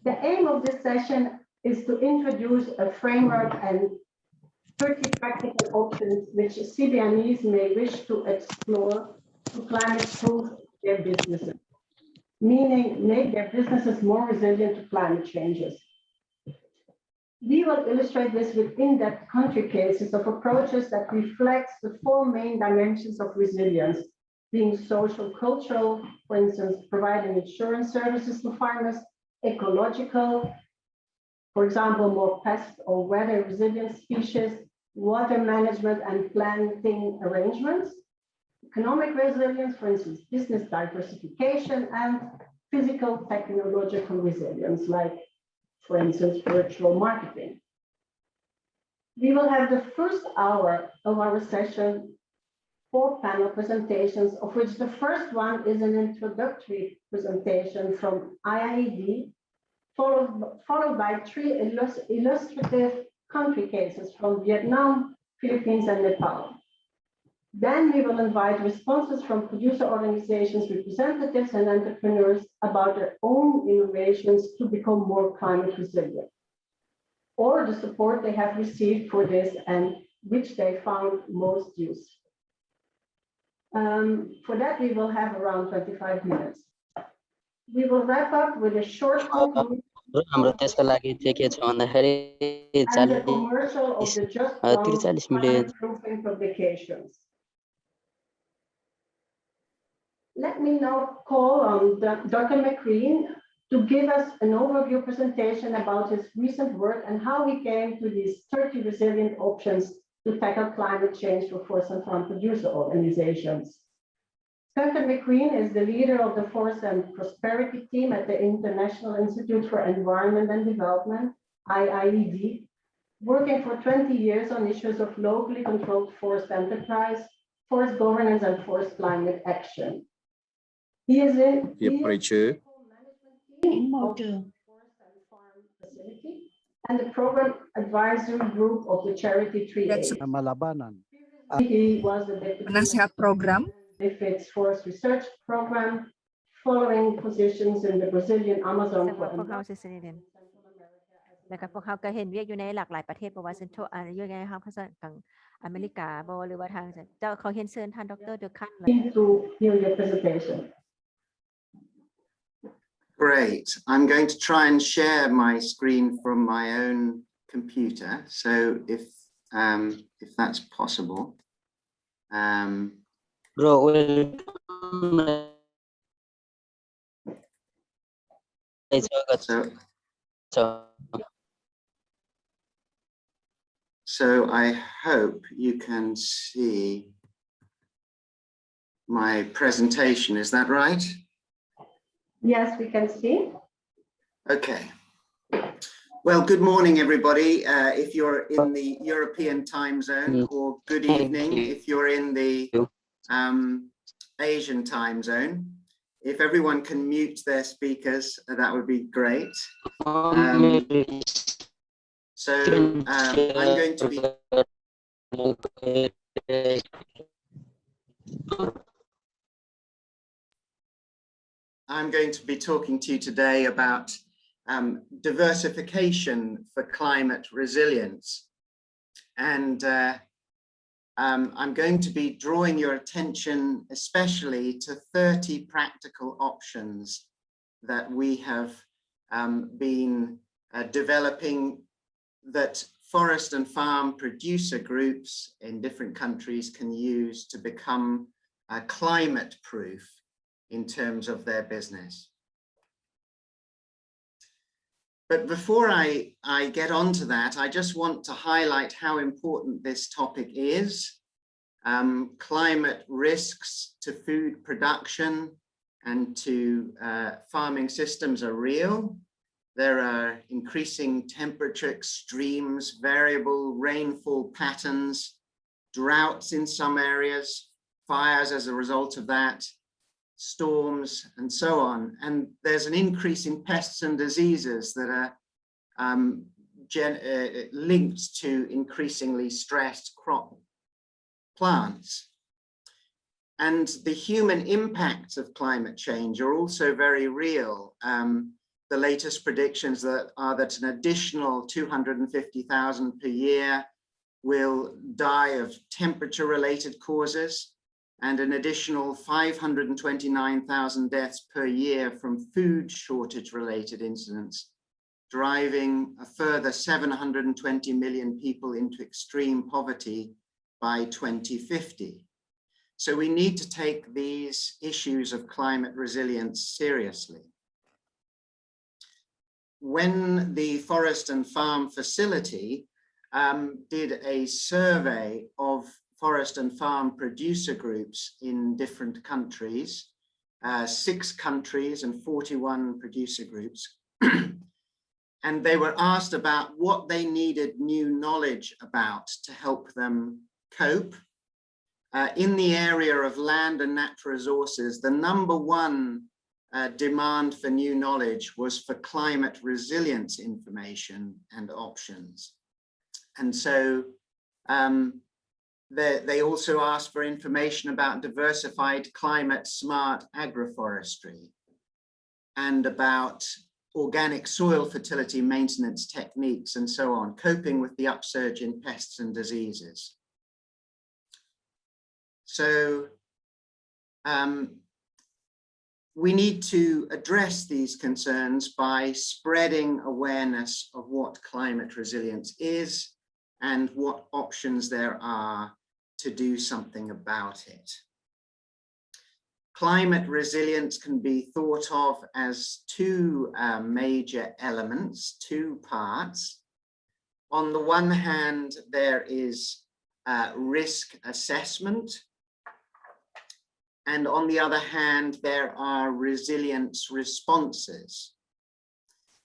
The aim of this session is to introduce a framework and 30 practical options which CBNEs may wish to explore to climate-proof their businesses, meaning make their businesses more resilient to climate changes. We will illustrate this with in-depth country cases of approaches that reflects the four main dimensions of resilience, being social, cultural, for instance, providing insurance services to farmers, ecological, for example, more pest or weather resilient species, water management and planting arrangements, economic resilience, for instance, business diversification, and physical technological resilience, like, for instance, virtual marketing. We will have the first hour of our session, 4 panel presentations, of which the first one is an introductory presentation from IIED, followed by 3 illustrative country cases from Vietnam, Philippines, and Nepal. Then we will invite responses from producer organizations, representatives, and entrepreneurs about their own innovations to become more climate resilient, or the support they have received for this and which they found most useful. For that, we will have around 25 minutes. We will wrap up with a short conclusion and a commercial of the just climate-proofing publications. Let me now call on Dr. McCreen to give us an overview presentation about his recent work and how he came to these 30 resilient options to tackle climate change for forest and farm producer organizations. Dr. McCreen is the leader of the Forest and Prosperity team at the International Institute for Environment and Development, IIED, working for 20 years on issues of locally controlled forest enterprise, forest governance, and forest climate action. He is in the management team of the Forest and Farm Facility and the program advisory group of the charity 3A. He was the deputy program. Benefits Forest Research Program, following positions in the Brazilian Amazon แล้วก็พวกเขาก็เห็นเวียกอยู่ในหลากหลายประเทศบ่ว่าเซ็นทรัลอยู่ในทางภาษาอเมริกาบ่หรือว่าทางเจ้าเขาเห็นเชิญท่านดร. เดอะคัน to hear your presentation. Great. I'm going to try and share my screen from my own computer. So if that's possible. So I hope you can see my presentation. Is that right? Yes, we can see. Okay. Well, good morning, everybody. If you're in the European time zone, or good evening if you're in the Asian time zone. If everyone can mute their speakers, that would be great. I'm going to be talking to you today about diversification for climate resilience. And I'm going to be drawing your attention especially to 30 practical options that we have been developing that forest and farm producer groups in different countries can use to become climate proof in terms of their business. But before I get onto that, I just want to highlight how important this topic is. Climate risks to food production and to farming systems are real. There are increasing temperature extremes, variable rainfall patterns, droughts in some areas, fires as a result of that, storms, and so on. And there's an increase in pests and diseases that are linked to increasingly stressed crop plants. And the human impacts of climate change are also very real. the latest predictions are that an additional 250,000 per year will die of temperature-related causes, and an additional 529,000 deaths per year from food shortage-related incidents, driving a further 720 million people into extreme poverty by 2050. So we need to take these issues of climate resilience seriously. When the Forest and Farm Facility did a survey of forest and farm producer groups in different countries, 6 countries and 41 producer groups, and they were asked about what they needed new knowledge about to help them cope. In the area of land and natural resources, the #1 demand for new knowledge was for climate resilience information and options. And so they also asked for information about diversified climate smart agroforestry and about organic soil fertility maintenance techniques and so on, coping with the upsurge in pests and diseases. So we need to address these concerns by spreading awareness of what climate resilience is and what options there are to do something about it. Climate resilience can be thought of as 2 major elements, 2 parts. On the one hand, there is risk assessment, and on the other hand, there are resilience responses.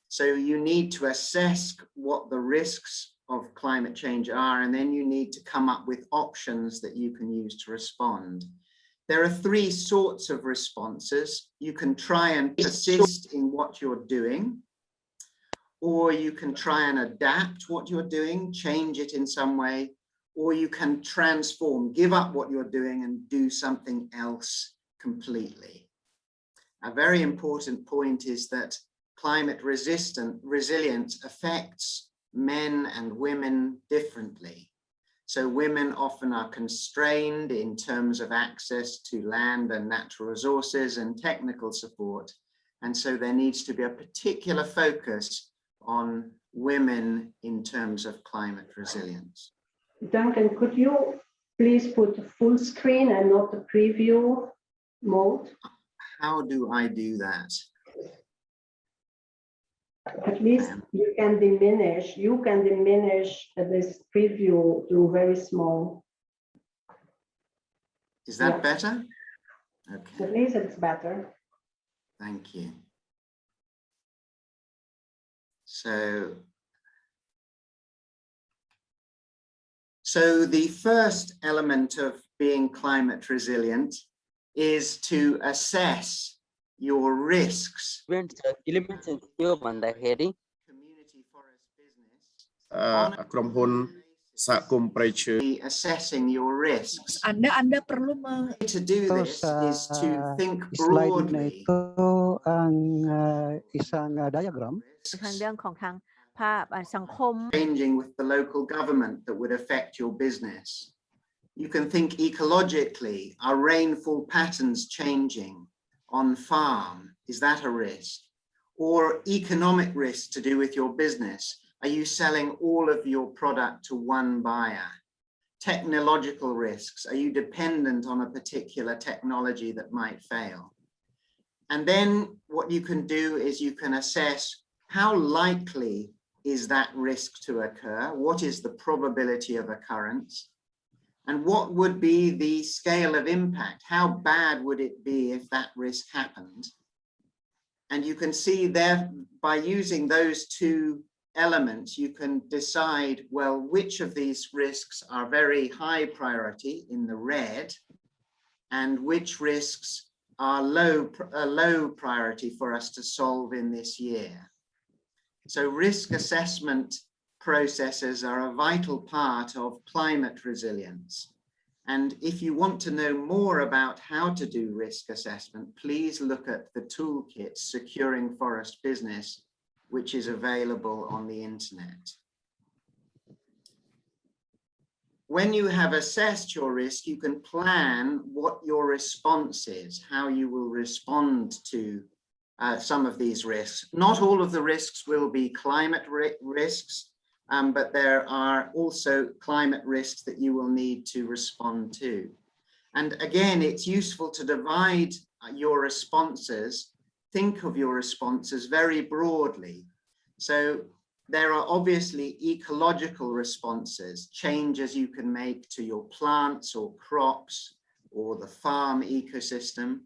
So you need to assess what the risks of climate change are, and then you need to come up with options that you can use to respond. There are 3 sorts of responses. You can try and persist in what you're doing, or you can try and adapt what you're doing, change it in some way, or you can transform, give up what you're doing and do something else completely. A very important point is that climate resilience affects men and women differently. So women often are constrained in terms of access to land and natural resources and technical support. And so there needs to be a particular focus on women in terms of climate resilience. Duncan, could you please put full screen and not the preview mode? How do I do that? At least you can diminish this preview to very small. Is that better? Okay. At least it's better. Thank you. So the first element of being climate resilient is to assess your risks. Community forest business. Assessing your risks. Anda perlu to do this is to think broadly. isang diagram. ทางเรื่องของทางภาพสังคม Changing with the local government that would affect your business. You can think ecologically. Are rainfall patterns changing on farm? Is that a risk? Or economic risk to do with your business? Are you selling all of your product to one buyer? Technological risks. Are you dependent on a particular technology that might fail? And then what you can do is you can assess how likely is that risk to occur? What is the probability of occurrence? And what would be the scale of impact? How bad would it be if that risk happened? And you can see there, by using those 2 elements, you can decide, well, which of these risks are very high priority in the red, and which risks are low priority for us to solve in this year. So risk assessment processes are a vital part of climate resilience. And if you want to know more about how to do risk assessment, please look at the toolkit Securing Forest Business which is available on the internet. When you have assessed your risk, you can plan what your response is, how you will respond to some of these risks. Not all of the risks will be climate risks, but there are also climate risks that you will need to respond to. And again, it's useful to divide your responses, think of your responses very broadly. So there are obviously ecological responses, changes you can make to your plants or crops or the farm ecosystem.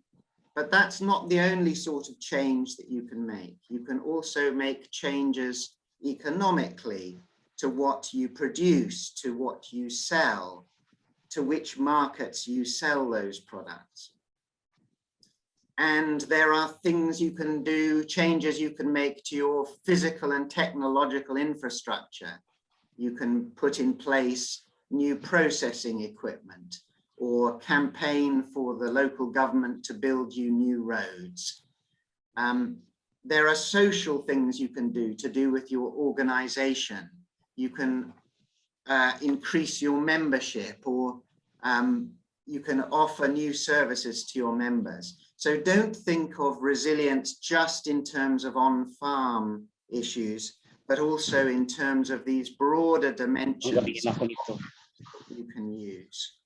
But that's not the only sort of change that you can make. You can also make changes economically to what you produce, to what you sell, to which markets you sell those products. And there are things you can do, changes you can make to your physical and technological infrastructure. You can put in place new processing equipment or campaign for the local government to build you new roads. There are social things you can do with your organization. You can increase your membership, or you can offer new services to your members. So don't think of resilience just in terms of on-farm issues, but also in terms of these broader dimensions you can use.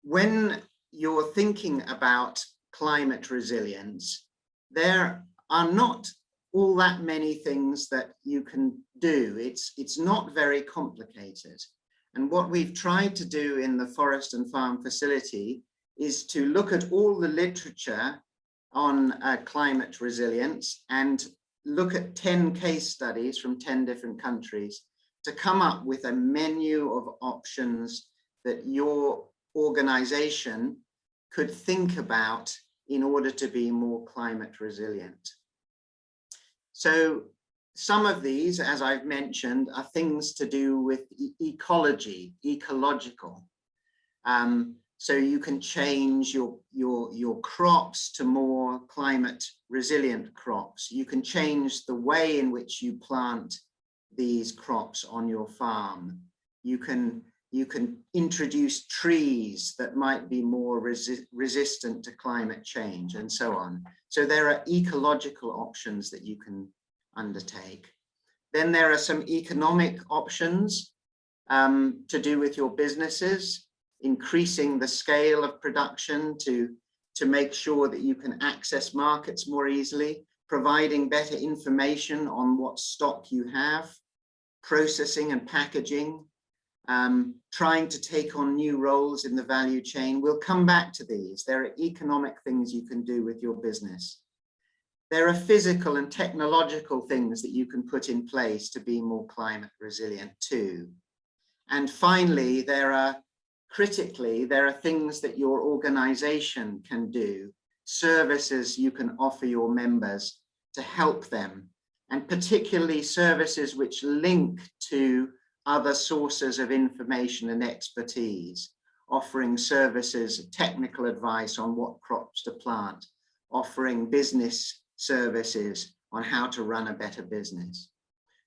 When you're thinking about climate resilience, there are not all that many things that you can do. It's not very complicated. And what we've tried to do in the Forest and Farm facility is to look at all the literature on climate resilience and look at 10 case studies from 10 different countries to come up with a menu of options that your organization could think about in order to be more climate resilient. So some of these, as I've mentioned, are things to do with ecology, ecological. So you can change your crops to more climate resilient crops. You can change the way in which you plant these crops on your farm. You can introduce trees that might be more resistant to climate change, and so on. So there are ecological options that you can undertake. Then there are some economic options to do with your businesses, increasing the scale of production to make sure that you can access markets more easily, providing better information on what stock you have, processing and packaging, trying to take on new roles in the value chain. We'll come back to these. There are economic things you can do with your business. There are physical and technological things that you can put in place to be more climate resilient too. And finally, there are things that your organization can do, services you can offer your members to help them, and particularly services which link to other sources of information and expertise, offering services, technical advice on what crops to plant, offering business services on how to run a better business.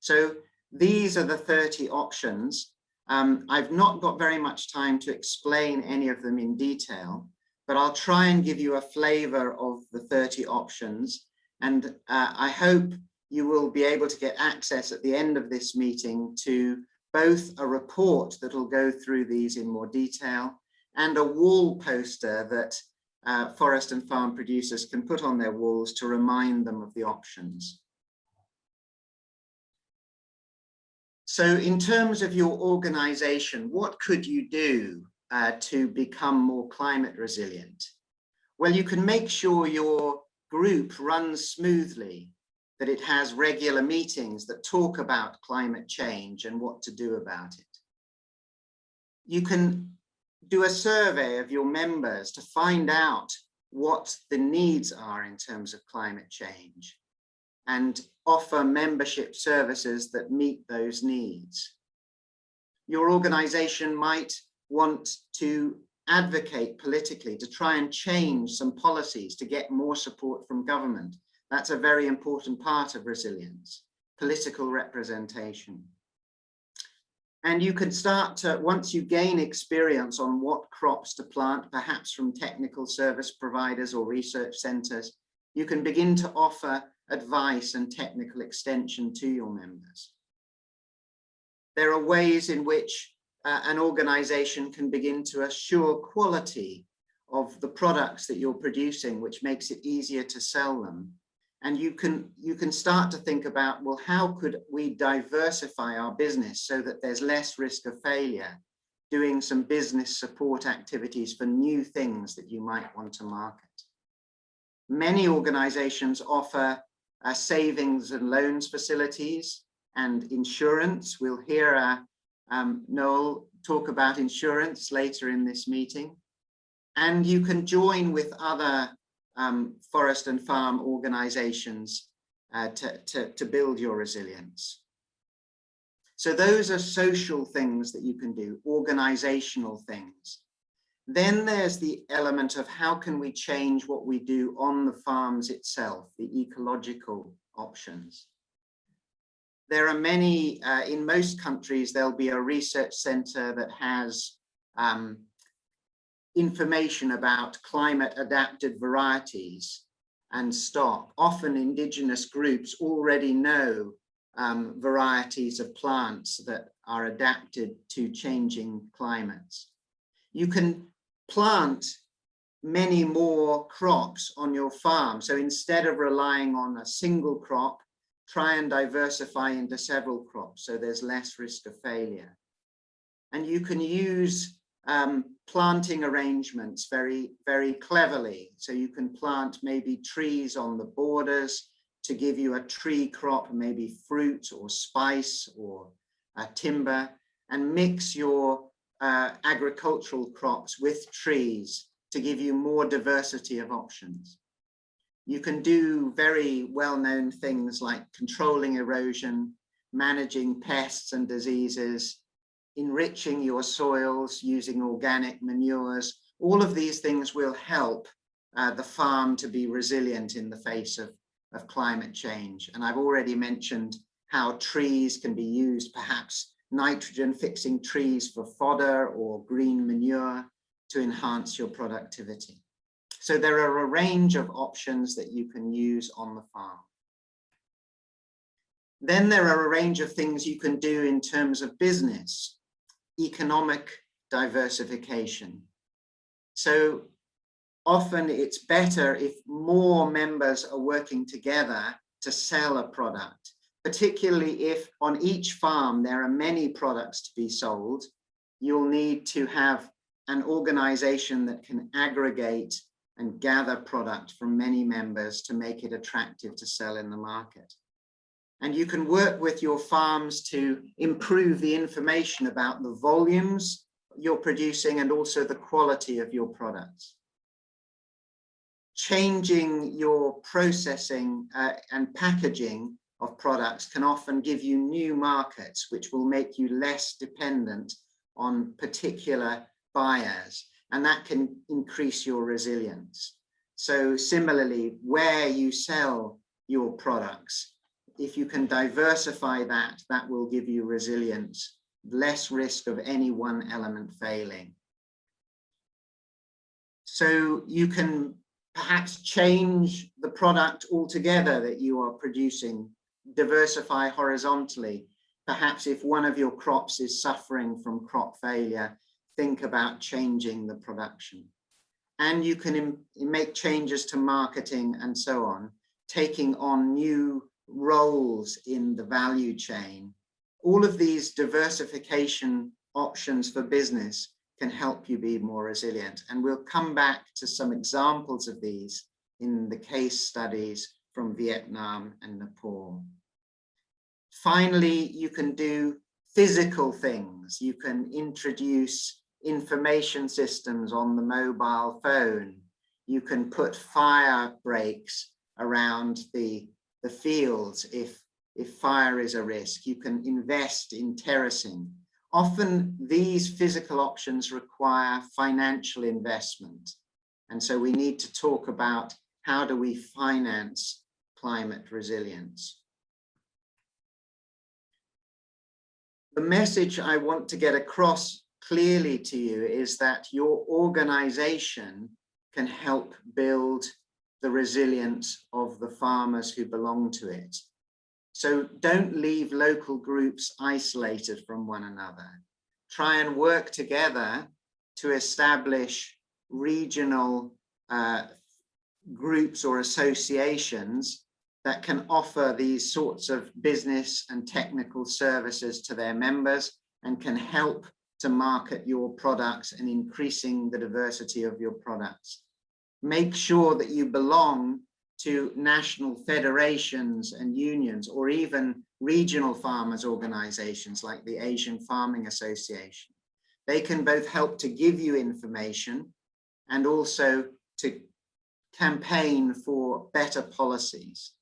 So these are the 30 options. I've not got very much time to explain any of them in detail, but I'll try and give you a flavor of the 30 options. And I hope you will be able to get access at the end of this meeting to both a report that will go through these in more detail and a wall poster that forest and farm producers can put on their walls to remind them of the options. So in terms of your organization, what could you do to become more climate resilient? Well, you can make sure your group runs smoothly, that it has regular meetings that talk about climate change and what to do about it. You can do a survey of your members to find out what the needs are in terms of climate change and offer membership services that meet those needs. Your organization might want to advocate politically to try and change some policies to get more support from government. That's a very important part of resilience, political representation. And you can start to, once you gain experience on what crops to plant, perhaps from technical service providers or research centers, you can begin to offer advice and technical extension to your members. There are ways in which an organization can begin to assure quality of the products that you're producing, which makes it easier to sell them. And you can start to think about, well, how could we diversify our business so that there's less risk of failure, doing some business support activities for new things that you might want to market. Many organizations offer savings and loans facilities and insurance. We'll hear Noel talk about insurance later in this meeting. And you can join with other forest and farm organizations to build your resilience. So those are social things that you can do, organizational things. Then there's the element of how can we change what we do on the farms itself, the ecological options. There are many, in most countries, there'll be a research center that has information about climate adapted varieties and stock. Often indigenous groups already know varieties of plants that are adapted to changing climates. You can plant many more crops on your farm. So instead of relying on a single crop, try and diversify into several crops so there's less risk of failure. And you can use planting arrangements very, very cleverly. So you can plant maybe trees on the borders to give you a tree crop, maybe fruit or spice or timber, and mix your agricultural crops with trees to give you more diversity of options. You can do very well-known things like controlling erosion, managing pests and diseases, enriching your soils using organic manures. All of these things will help the farm to be resilient in the face of climate change. And I've already mentioned how trees can be used, perhaps nitrogen fixing trees for fodder or green manure to enhance your productivity. So there are a range of options that you can use on the farm. Then there are a range of things you can do in terms of business. Economic diversification. So often it's better if more members are working together to sell a product, particularly if on each farm there are many products to be sold. You'll need to have an organization that can aggregate and gather product from many members to make it attractive to sell in the market. And you can work with your farms to improve the information about the volumes you're producing and also the quality of your products. Changing your processing and packaging of products can often give you new markets, which will make you less dependent on particular buyers, and that can increase your resilience. So similarly, where you sell your products, if you can diversify that, that will give you resilience, less risk of any one element failing. So you can perhaps change the product altogether that you are producing, diversify horizontally. Perhaps if one of your crops is suffering from crop failure, think about changing the production. And you can make changes to marketing and so on, taking on new roles in the value chain. All of these diversification options for business can help you be more resilient. And we'll come back to some examples of these in the case studies from Vietnam and Nepal. Finally, you can do physical things. You can introduce information systems on the mobile phone. You can put fire breaks around the fields if fire is a risk. You can invest in terracing. Often these physical options require financial investment. And so we need to talk about how do we finance climate resilience. The message I want to get across clearly to you is that your organization can help build the resilience of the farmers who belong to it. So don't leave local groups isolated from one another. Try and work together to establish regional groups or associations that can offer these sorts of business and technical services to their members and can help to market your products and increasing the diversity of your products. Make sure that you belong to national federations and unions, or even regional farmers organizations like the Asian Farming Association. They can both help to give you information and also to campaign for better policies.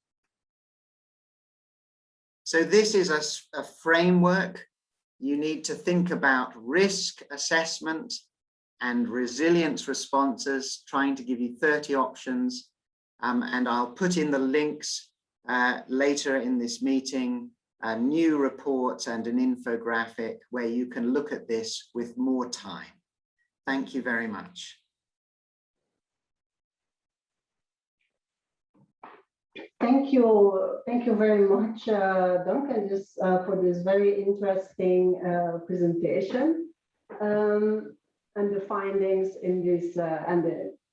So this is a framework. You need to think about risk assessment and resilience responses, trying to give you 30 options. And I'll put in the links later in this meeting, new reports and an infographic where you can look at this with more time. Thank you very much. Thank you very much, Duncan, for this very interesting presentation and the findings in this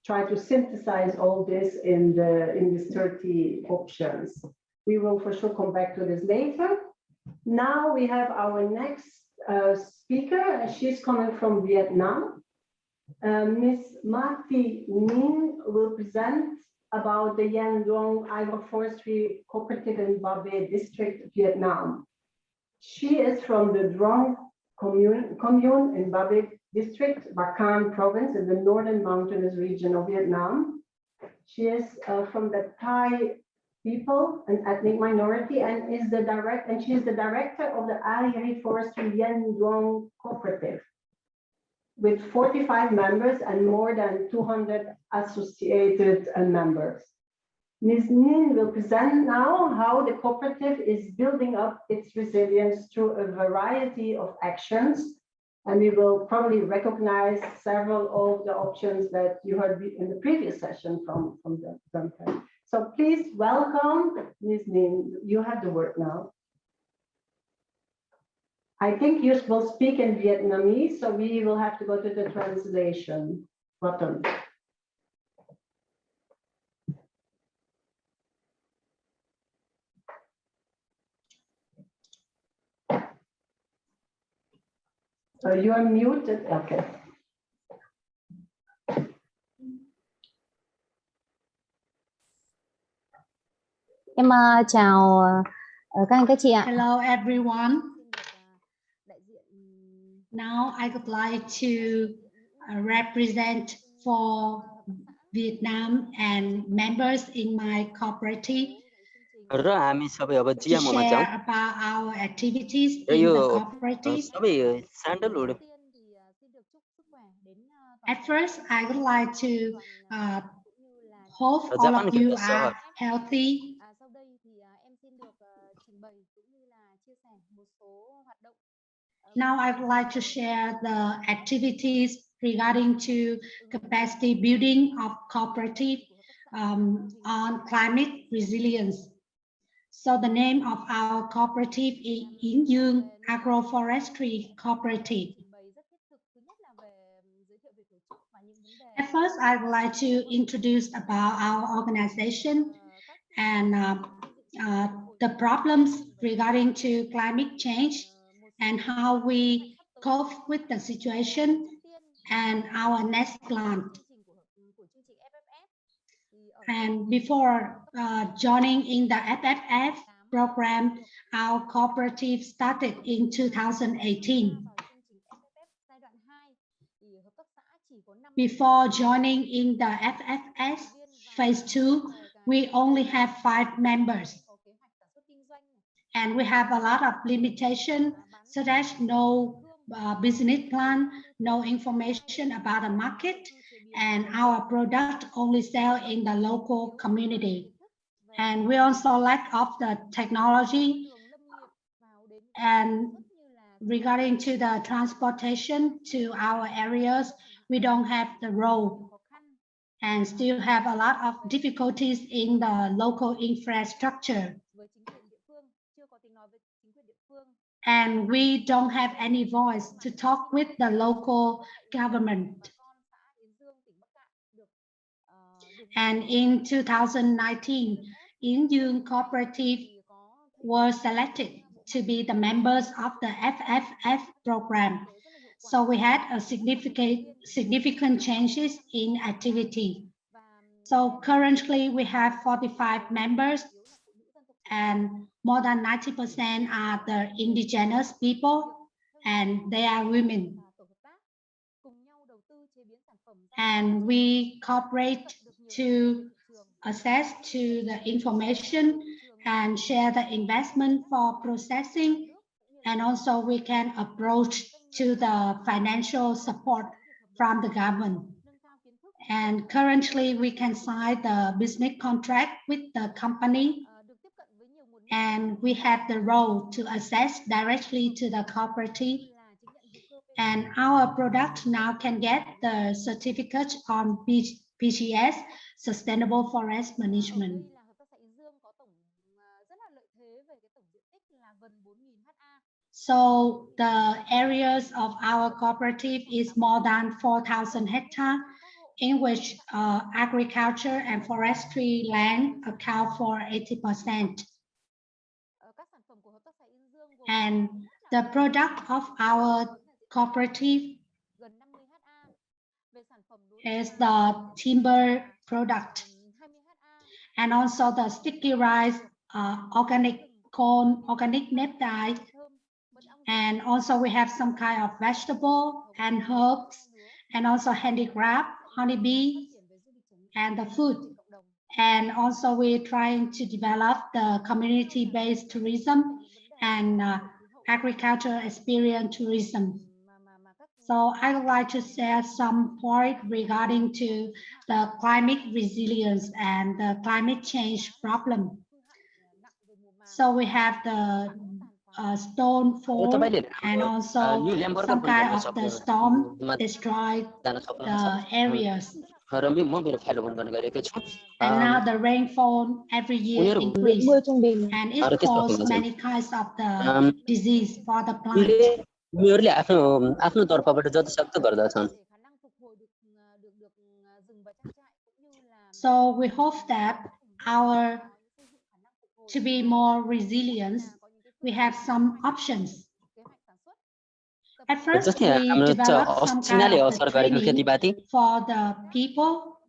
try to synthesize all this in these 30 options. We will for sure come back to this later. Now we have our next speaker. She's coming from Vietnam. Ms. Ma Thi Ninh will present about the Yen Duong Agroforestry Cooperative in Ba Be District, Vietnam. She is from the Duong commune in Ba Be District, Ba Can province in the northern mountainous region of Vietnam. She is from the Thai people, an ethnic minority, and she is the director of the Agroforestry Yen Duong Cooperative, with 45 members and more than 200 associated members. Ms. Ninh will present now how the cooperative is building up its resilience through a variety of actions, and we will probably recognize several of the options that you heard in the previous session from Duncan. So please welcome Ms. Ninh. You have the word now. I think you will speak in Vietnamese, so we will have to go to the translation button. You are muted. Okay. Em chào các anh các chị ạ. Hello everyone. Now I would like to represent for Vietnam and members in my cooperative हामी सबै अब to जियाममा जाउँ share about our activities raw in yo the cooperative. सबै स्यान्डलवुड At first, I would like to hope raw all of जापानको you एउटा सहर are healthy. Sau đây thì em xin được trình bày cũng như là chia sẻ một số hoạt động. Now I would like to share the activities regarding to capacity building of cooperative on climate resilience. So the name of our cooperative is Yin Dương Agroforestry Cooperative. At first, I would like to introduce about our organization and the problems regarding to climate change and how we cope with the situation and our next plan. And before joining in the FFF program, our cooperative started in 2018. Before joining in the FFS phase 2, we only have 5 members. And we have a lot of limitations, such as no business plan, no information about the market, and our product only sell in the local community. And we also lack of the technology, and regarding to the transportation to our areas, we don't have the road and still have a lot of difficulties in the local infrastructure. And we don't have any voice to talk with the local government. And in 2019, In Dương Cooperative was selected to be the members of the FFF program. So we had a significant changes in activity. So currently we have 45 members, and more than 90% are the indigenous people, and they are women. And we cooperate to access to the information and share the investment for processing. And also we can approach to the financial support from the government. And currently we can sign the business contract with the company. And we have the role to access directly to the cooperative. And our product now can get the certificate on PGS, Sustainable Forest Management. So the areas of our cooperative is more than 4,000 hectares, in which agriculture and forestry land account for 80%. And the product of our cooperative is the timber product, and also the sticky rice, organic corn, organic neptide, and also we have some kind of vegetable and herbs, and also handicraft, honeybee, and the food. And also we're trying to develop the community-based tourism and agriculture experience tourism. So I would like to share some point regarding to the climate resilience and the climate change problem. So we have the stone fall, and also some kind of the storm destroy the areas. And now the rainfall every year increase, and it causes many kinds of the disease for the plant. So we hope that to be more resilient, we have some options. At first, we developed some kind of the training for the people.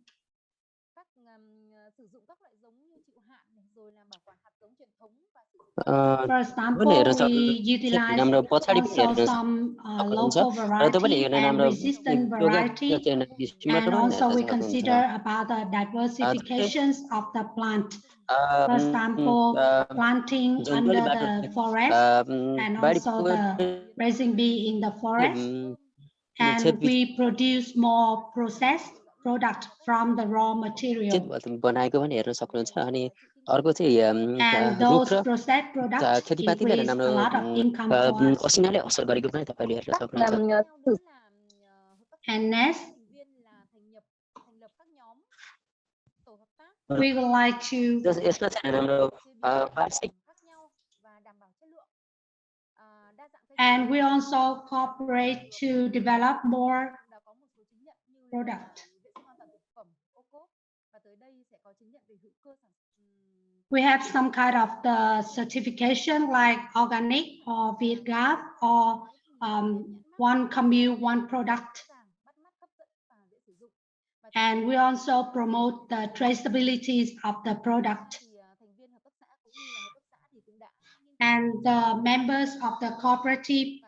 For example, we utilize also some local variety and resistant variety, and also we consider about the diversifications of the plant. For example, planting under the forest, and also the raising bee in the forest, and we produce more processed product from the raw material. And those processed products increase a lot of income for us. And next, we would like to and we also cooperate to develop more product. We have some kind of the certification like organic or Vietgap or one commune, one product. And we also promote the traceability of the product. And the members of the cooperative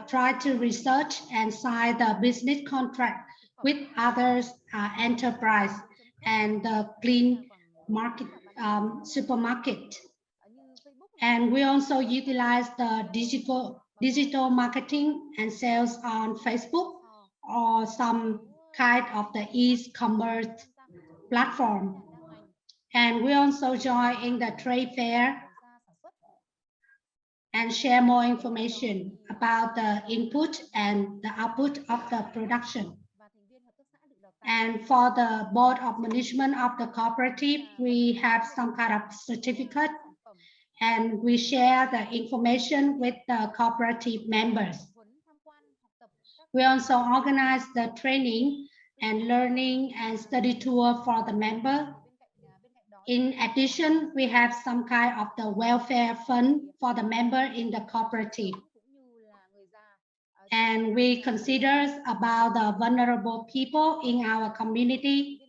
try to research and sign the business contract with others enterprise and the clean market supermarket. And we also utilize the digital marketing and sales on Facebook or some kind of the e-commerce platform. And we also join in the trade fair and share more information about the input and the output of the production. And for the board of management of the cooperative, we have some kind of certificate and we share the information with the cooperative members. We also organize the training and learning and study tour for the member. In addition, we have some kind of the welfare fund for the member in the cooperative. And we consider about the vulnerable people in our community.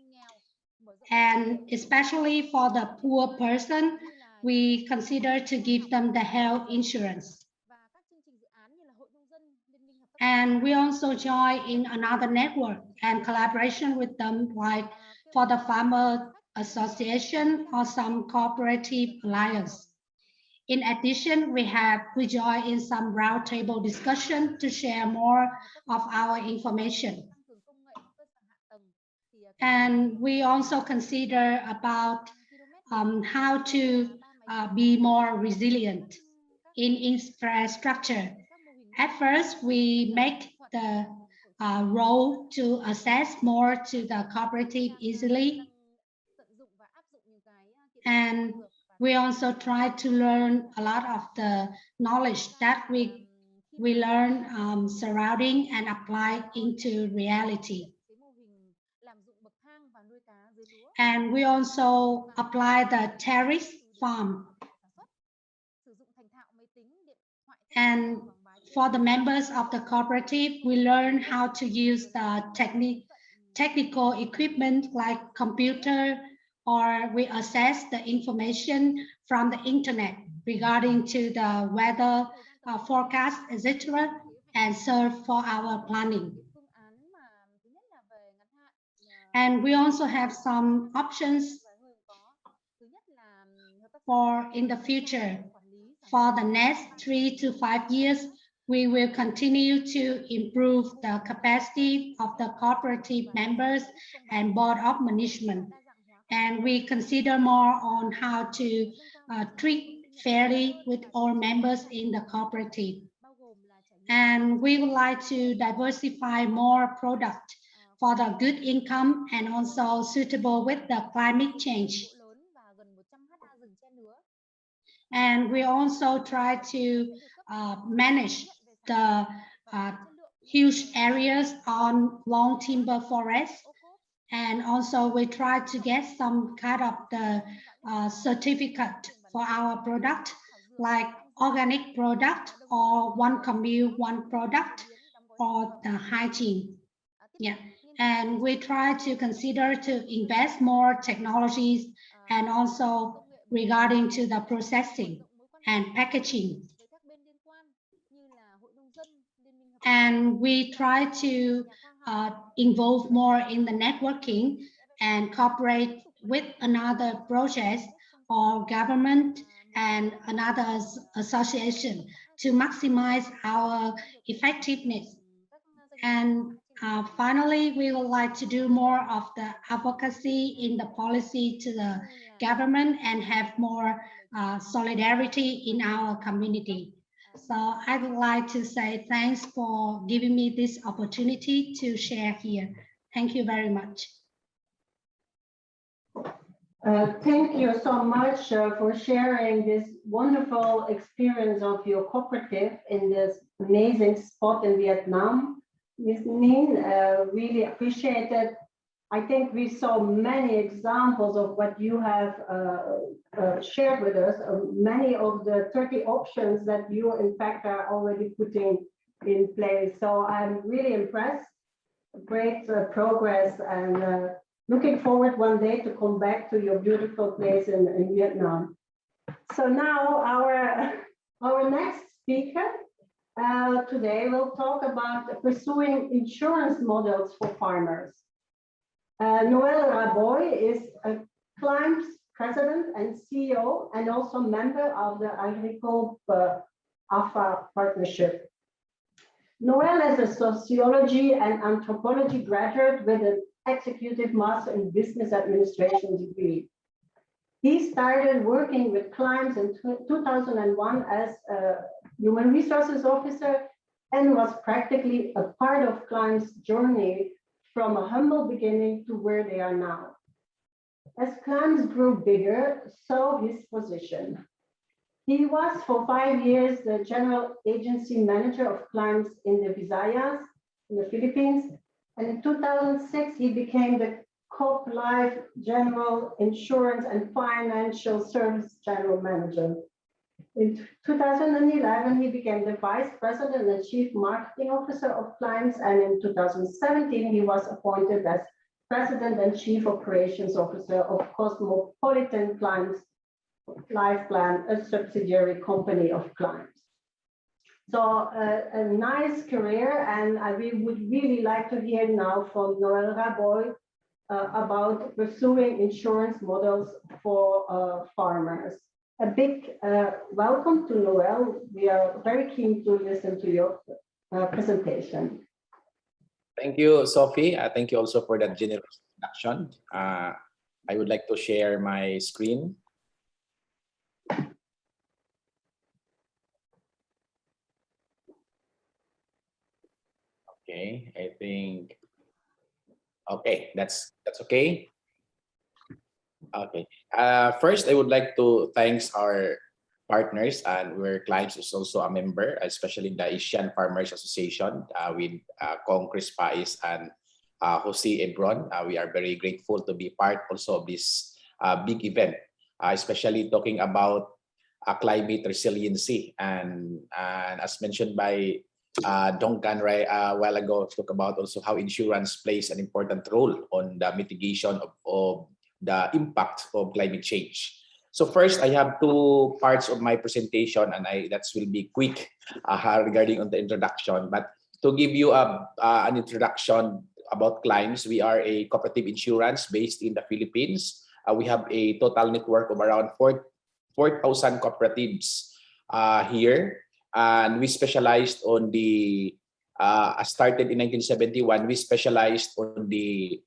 And especially for the poor person, we consider to give them the health insurance. And we also join in another network and collaboration with them, like for the farmer association or some cooperative alliance. In addition, we join in some roundtable discussion to share more of our information. And we also consider about how to be more resilient in infrastructure. At first, we make the role to access more to the cooperative easily. And we also try to learn a lot of the knowledge that we learn surrounding and apply into reality. And we also apply the terrace farm. And for the members of the cooperative, we learn how to use the technical equipment like computer, or we access the information from the internet regarding to the weather forecast, etc., and serve for our planning. And we also have some options for in the future. For the next 3 to 5 years, we will continue to improve the capacity of the cooperative members and board of management. And we consider more on how to treat fairly with all members in the cooperative. And we would like to diversify more product for the good income and also suitable with the climate change. And we also try to manage the huge areas on long timber forests. And also we try to get some kind of the certificate for our product, like organic product or one commune, one product, or the hygiene. Yeah. And we try to consider to invest more technologies and also regarding to the processing and packaging. And we try to involve more in the networking and cooperate with another project or government and another association to maximize our effectiveness. And finally, we would like to do more of the advocacy in the policy to the government and have more solidarity in our community. So I would like to say thanks for giving me this opportunity to share here. Thank you very much. Thank you so much for sharing this wonderful experience of your cooperative in this amazing spot in Vietnam. Ms. Ninh, really appreciate it. I think we saw many examples of what you have shared with us, many of the 30 options that you in fact are already putting in place. So I'm really impressed, great progress, and looking forward one day to come back to your beautiful place in Vietnam. So now our next speaker today will talk about pursuing insurance models for farmers. Noël Raboy is a CLIMB's president and CEO and also member of the Agricole AFA partnership. Noel is a sociology and anthropology graduate with an executive master in business administration degree. He started working with clients in 2001 as a human resources officer and was practically a part of clients' journey from a humble beginning to where they are now. As clients grew bigger, so his position. He was for 5 years the general agency manager of clients in the Visayas, in the Philippines. And in 2006, he became the COP Life General Insurance and Financial Service General Manager. In 2011, he became the Vice President and Chief Marketing Officer of clients. And in 2017, he was appointed as President and Chief Operations Officer of Cosmopolitan Clients Life Plan, a subsidiary company of clients. So a nice career, and we would really like to hear now from Noel Raboy about pursuing insurance models for farmers. A big welcome to Noel. We are very keen to listen to your presentation. Thank you, Sophie. Thank you also for that generous introduction. I would like to share my screen. Okay, I think, okay, that's okay. Okay. First, I would like to thank our partners, and where clients is also a member, especially the Asian Farmers Association with Kong Chris Pais and Jose Ebron. We are very grateful to be part also of this big event, especially talking about climate resiliency. And as mentioned by Duncan a while ago, talk about also how insurance plays an important role on the mitigation of the impact of climate change. So first, I have two parts of my presentation, and that will be quick regarding on the introduction. But to give you an introduction about clients, we are a cooperative insurance based in the Philippines. We have a total network of around 4,000 cooperatives here. And we specialized on the, started in 1971, we specialized on the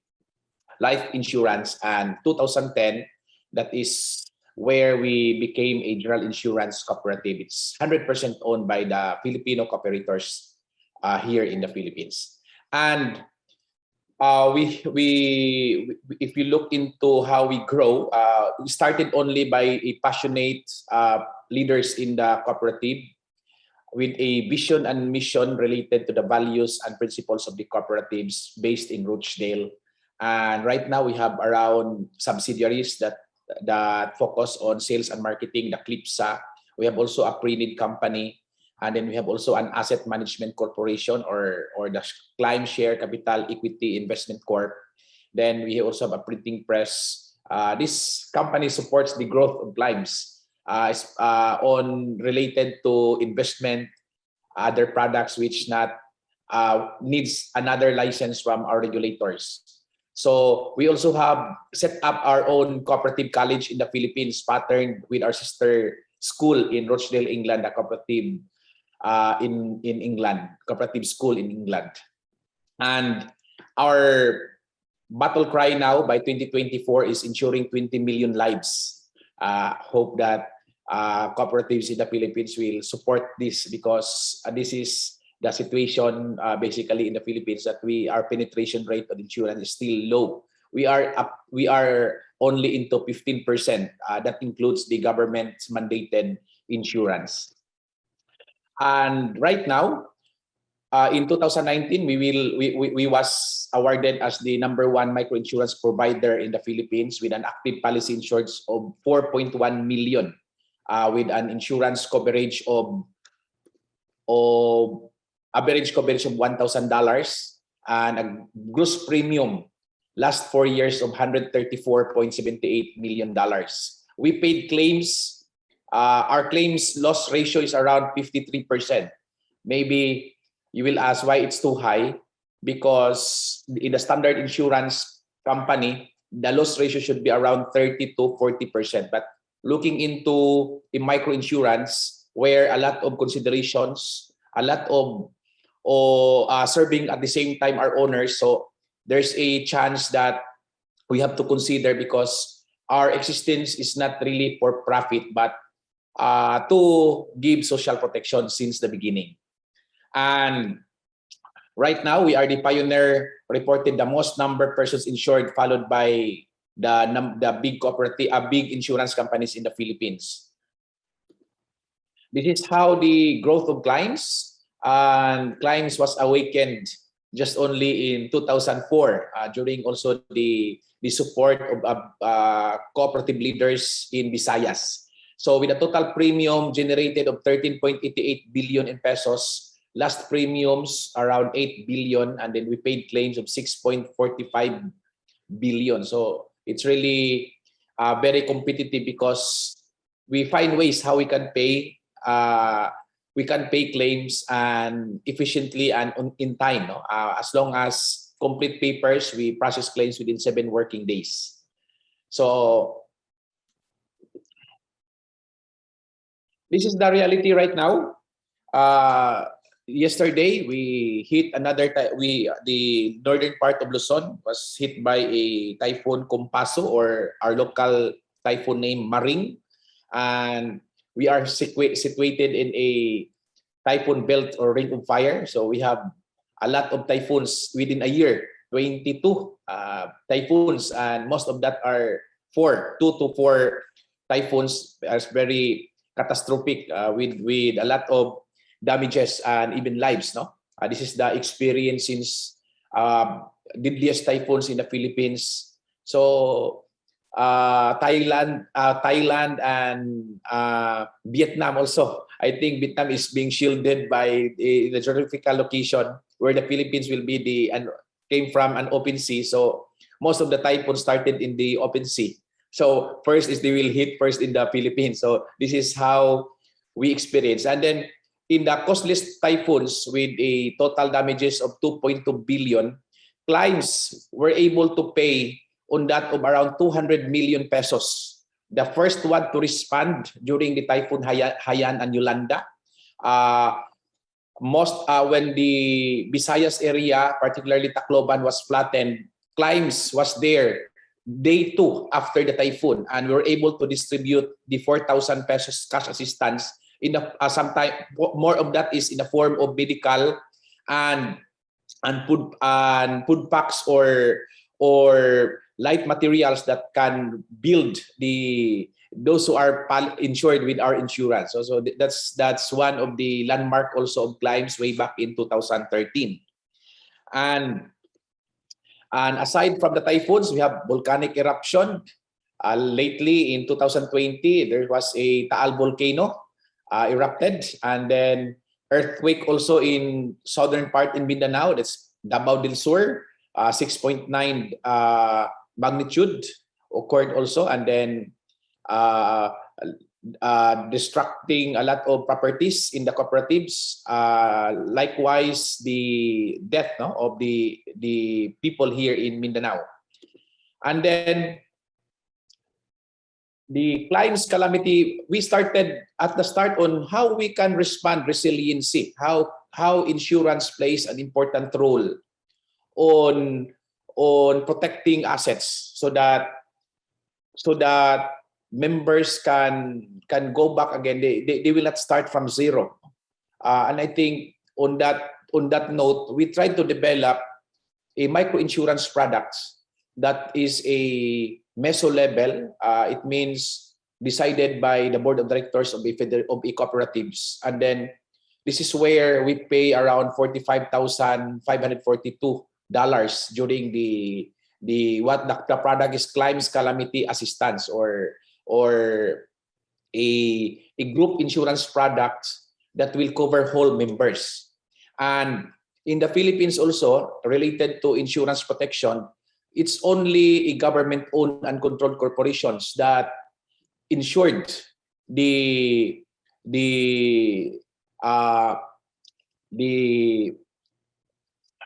life insurance, and 2010, that is where we became a general insurance cooperative. It's 100% owned by the Filipino cooperators here in the Philippines. And if you look into how we grow, we started only by a passionate leaders in the cooperative, with a vision and mission related to the values and principles of the cooperatives based in Rochdale. And right now we have around subsidiaries that focus on sales and marketing, the CLIPSA. We have also a pre-need company, and then we have also an asset management corporation or the Climb Share Capital Equity Investment Corp. Then we also have a printing press. This company supports the growth of Climbs on related to investment, other products which not needs another license from our regulators. So we also have set up our own cooperative college in the Philippines, patterned with our sister school in Rochdale, England, a cooperative in England, cooperative school in England. And our battle cry now by 2024 is ensuring 20 million lives. Hope that cooperatives in the Philippines will support this, because this is the situation basically in the Philippines, that our penetration rate of insurance is still low. We are only into 15%. That includes the government mandated insurance. And right now, in 2019, we was awarded as the #1 microinsurance provider in the Philippines, with an active policy insured of 4.1 million, with an insurance coverage of average coverage of $1,000, and a gross premium last 4 years of $134.78 million. We paid claims. Our claims loss ratio is around 53%. Maybe you will ask why it's too high, because in the standard insurance company, the loss ratio should be around 30 to 40%. But looking into a microinsurance, where a lot of considerations, a lot of serving at the same time our owners. So there's a chance that we have to consider, because our existence is not really for profit, but to give social protection since the beginning. And right now, we are the pioneer, reported the most number of persons insured, followed by the big cooperative, big insurance companies in the Philippines. This is how the growth of claims, and claims was awakened just only in 2004 during also the support of cooperative leaders in Visayas. So with a total premium generated of 13.88 billion in pesos, last premiums around 8 billion, and then we paid claims of 6.45 billion. So it's really very competitive, because we find ways how we can pay claims and efficiently and in time. No? As long as complete papers, we process claims within 7 working days. So this is the reality right now. Yesterday, we hit the northern part of Luzon was hit by a typhoon Kompaso, or our local typhoon name Maring, and we are situated in a typhoon belt or ring of fire. So we have a lot of typhoons within a year, 22 typhoons, and most of that are 2 to 4 typhoons as very catastrophic with a lot of damages and even lives. No, this is the experience since deadliest typhoons in the Philippines. So Thailand and Vietnam also. I think Vietnam is being shielded by the geographical location, where the Philippines will be came from an open sea. So most of the typhoons started in the open sea. So first is they will hit first in the Philippines. So this is how we experience. And then in the costless typhoons with a total damages of 2.2 billion, clients were able to pay on that of around 200 million pesos. The first one to respond during the typhoon Haiyan and Yolanda. When the Visayas area, particularly Tacloban, was flattened, claims was there day 2 after the typhoon, and we were able to distribute the 4,000 pesos cash assistance. In the sometime more of that is in the form of medical and food packs or light materials that can build those who are insured with our insurance. So that's one of the landmark also of claims way back in 2013. And aside from the typhoons, we have volcanic eruption. Lately in 2020, there was a Taal volcano erupted, and then earthquake also in southern part in Mindanao. That's Davao del Sur, 6.9 magnitude occurred also, and then destructing a lot of properties in the cooperatives. Likewise, the death of the people here in Mindanao. And then the claims calamity, we started at the start on how we can respond resiliency, how insurance plays an important role on protecting assets, so that members can go back again. They will not start from zero. And I think on that note, we tried to develop a micro insurance product that is a meso level. It means decided by the board of directors of e-cooperatives. And then this is where we pay around $45,542 during the product is claims calamity assistance, or a group insurance product that will cover whole members. And in the Philippines also, related to insurance protection, it's only a government-owned and controlled corporations that insured the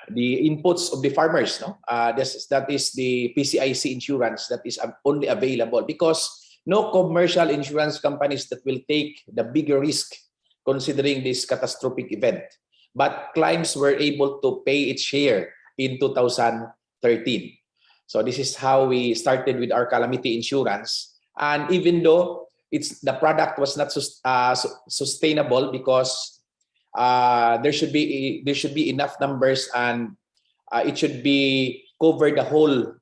inputs of the farmers. That is the PCIC insurance that is only available, because no commercial insurance companies that will take the bigger risk considering this catastrophic event. But clients were able to pay its share in 2013. So this is how we started with our calamity insurance. And even though the product was not sustainable because there should be enough numbers, and it should be covered the whole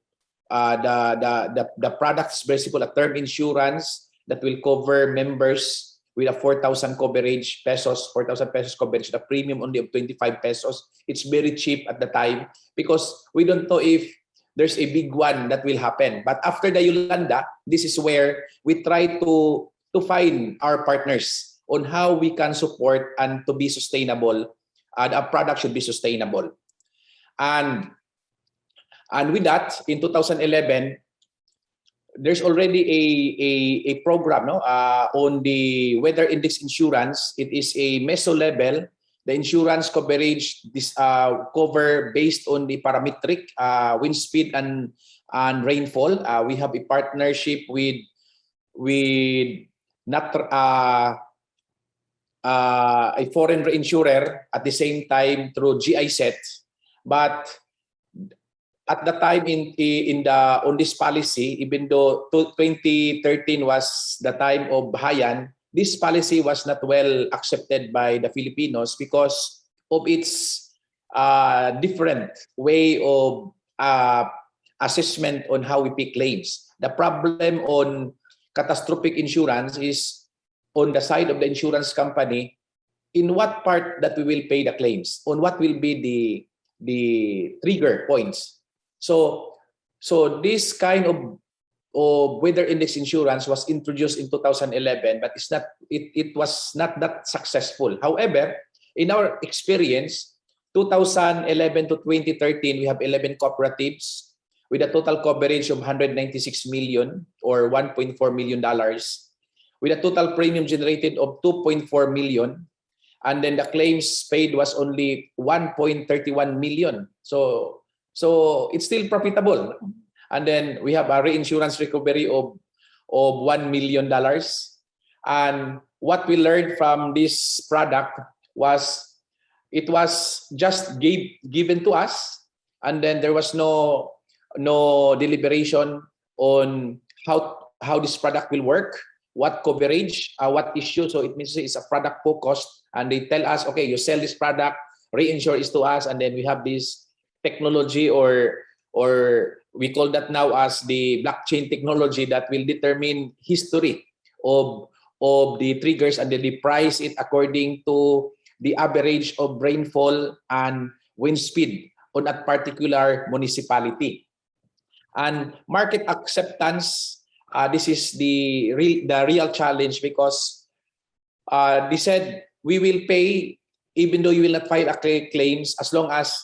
the product is basically a term insurance that will cover members with a 4,000 pesos coverage, the premium only of 25 pesos. It's very cheap at the time because we don't know if there's a big one that will happen. But after the Yolanda, this is where we try to find our partners on how we can support and to be sustainable. The product should be sustainable. And with that, in 2011, there's already a program on the weather index insurance. It is a meso level. The insurance coverage cover based on the parametric wind speed and rainfall. We have a partnership with a foreign reinsurer at the same time through GIZ. But at the time on this policy, even though 2013 was the time of Bahayan, this policy was not well accepted by the Filipinos because of its different way of assessment on how we pay claims. The problem on catastrophic insurance is on the side of the insurance company, in what part that we will pay the claims, on what will be the trigger points. So this kind of weather index insurance was introduced in 2011, but it was not that successful. However, in our experience, 2011 to 2013, we have 11 cooperatives with a total coverage of 196 million or $1.4 million, with a total premium generated of 2.4 million. And then the claims paid was only 1.31 million. So it's still profitable. And then we have a reinsurance recovery of $1 million. And what we learned from this product was it was just given to us, and then there was no deliberation on how this product will work, what coverage, what issue. So it means it's a product focused, and they tell us, okay, you sell this product, reinsure is to us, and then we have this technology or we call that now as the blockchain technology that will determine history of the triggers, and then they price it according to the average of rainfall and wind speed on that particular municipality. And market acceptance, this is the real challenge, because they said we will pay even though you will not file a claims, as long as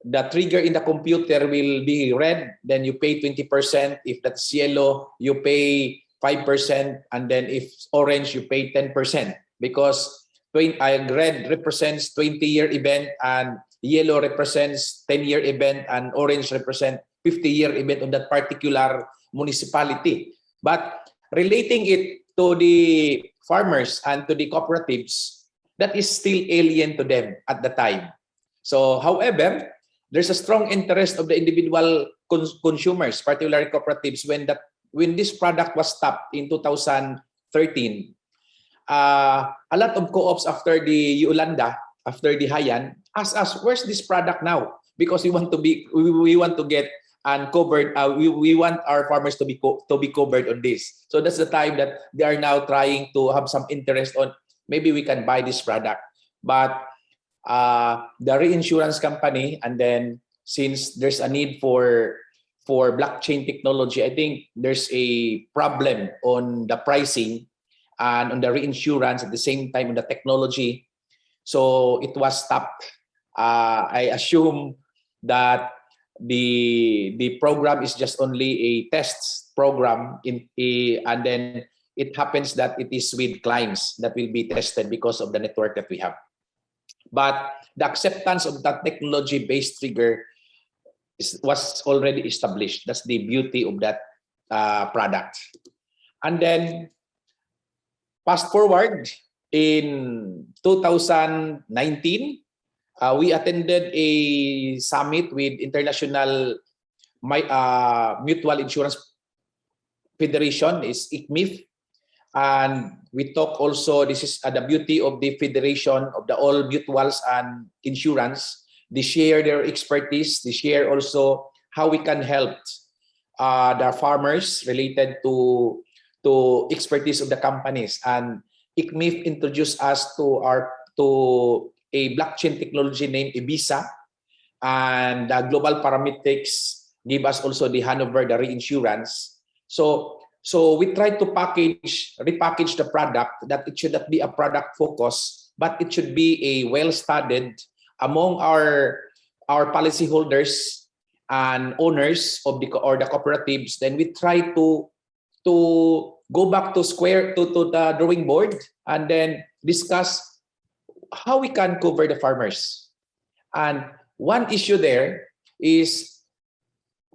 the trigger in the computer will be red, then you pay 20%. If that's yellow, you pay 5%, and then if orange, you pay 10%, because red represents 20-year event, and yellow represents 10-year event, and orange represents 50-year event on that particular municipality. But relating it to the farmers and to the cooperatives, that is still alien to them at the time. So, however, there's a strong interest of the individual consumers, particularly cooperatives, when this product was stopped in 2013. A lot of co-ops after the Yolanda, after the Hayan, asked us, where's this product now? Because we want to get uncovered. We want our farmers to be covered on this. So that's the time that they are now trying to have some interest on, maybe we can buy this product. But the reinsurance company, and then since there's a need for blockchain technology, I think there's a problem on the pricing and on the reinsurance at the same time on the technology. So it was stopped. I assume that the program is just only a test program, and then it happens that it is with clients that will be tested because of the network that we have. But the acceptance of that technology-based trigger was already established. That's the beauty of that product. And then fast forward in 2019, we attended a summit with International Mutual Insurance Federation, is ICMIF. And we talk also, this is the beauty of the federation of the all mutuals and insurance. They share their expertise. They share also how we can help the farmers related to expertise of the companies. And ICMIF introduced us to a blockchain technology named Ibiza, and the Global Parametrics give us also the Hanover, the reinsurance. So we try to repackage the product, that it should not be a product focus, but it should be a well-studied among our policyholders and owners of the cooperatives. Then we try to go back to the drawing board and then discuss how we can cover the farmers. And one issue there is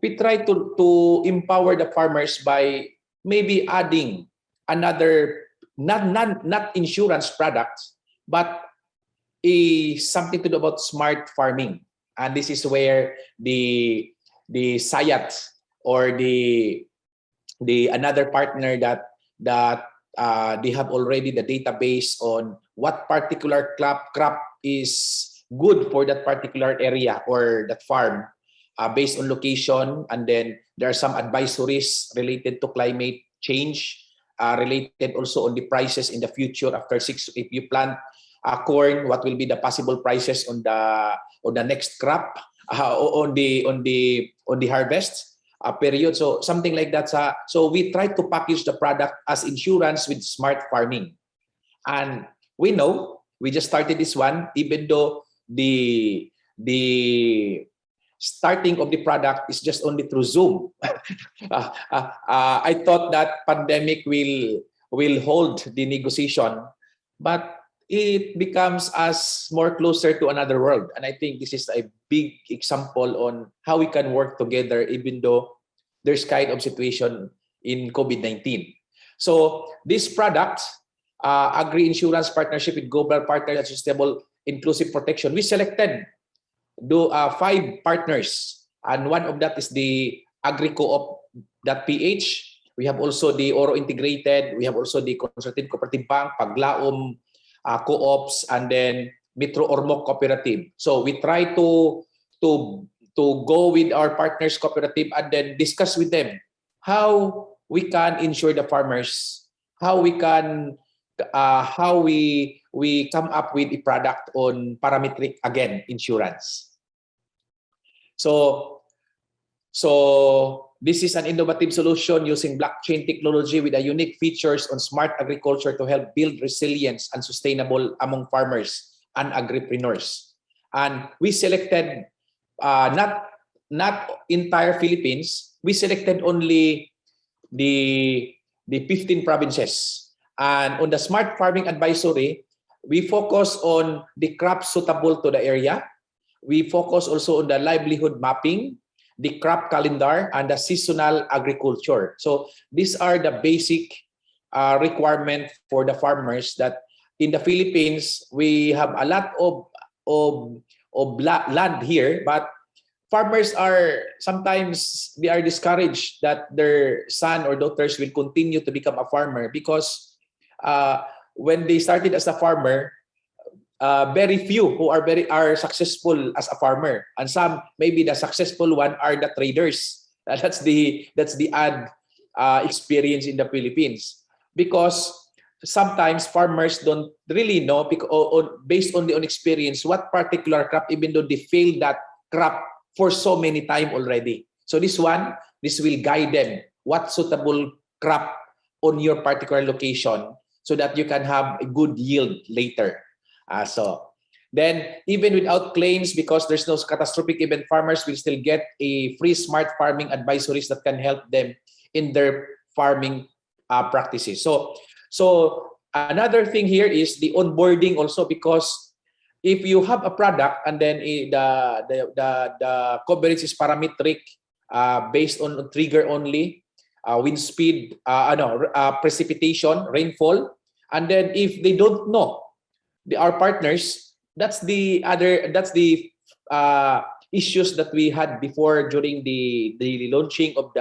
we try to empower the farmers by maybe adding another not insurance product, but something to do about smart farming. And this is where the SAYAT or the another partner that they have already the database on what particular crop is good for that particular area or that farm, based on location. And then there are some advisories related to climate change, related also on the prices in the future after if you plant corn, what will be the possible prices on the next crop, on the harvest period. So something like that. So we try to package the product as insurance with smart farming. And we know we just started this one, even though the starting of the product is just only through Zoom. I thought that pandemic will hold the negotiation, but it becomes us more closer to another world. And I think this is a big example on how we can work together, even though there's kind of situation in COVID-19. So this product, agri-insurance partnership with global partners and sustainable inclusive protection, we selected 5 partners, and one of that is the agricoop.ph. We have also the Oro Integrated, we have also the Consultative Cooperative Bank, Paglaom Co-ops, and then Metro Ormoc Cooperative. So we try to go with our partners cooperative and then discuss with them how we can insure the farmers, how we can we come up with a product on parametric, again, insurance. So this is an innovative solution using blockchain technology with a unique features on smart agriculture to help build resilience and sustainable among farmers and agripreneurs. And we selected not entire Philippines. We selected only the 15 provinces. And on the smart farming advisory, we focus on the crops suitable to the area. We focus also on the livelihood mapping, the crop calendar, and the seasonal agriculture. So these are the basic requirement for the farmers, that in the Philippines, we have a lot of land here, but farmers are sometimes they are discouraged that their son or daughters will continue to become a farmer, because when they started as a farmer, very few who are successful as a farmer, and some, maybe the successful one, are the traders. That's the odd experience in the Philippines, because sometimes farmers don't really know, based on experience, what particular crop, even though they failed that crop for so many time already. So this will guide them what suitable crop on your particular location, so that you can have a good yield later. So then, even without claims, because there's no catastrophic event, farmers will still get a free smart farming advisories that can help them in their farming practices. So another thing here is the onboarding also, because if you have a product and then the coverage is parametric, based on trigger only, wind speed, precipitation, rainfall, And then if they don't know our partners, that's the issues that we had before during the launching of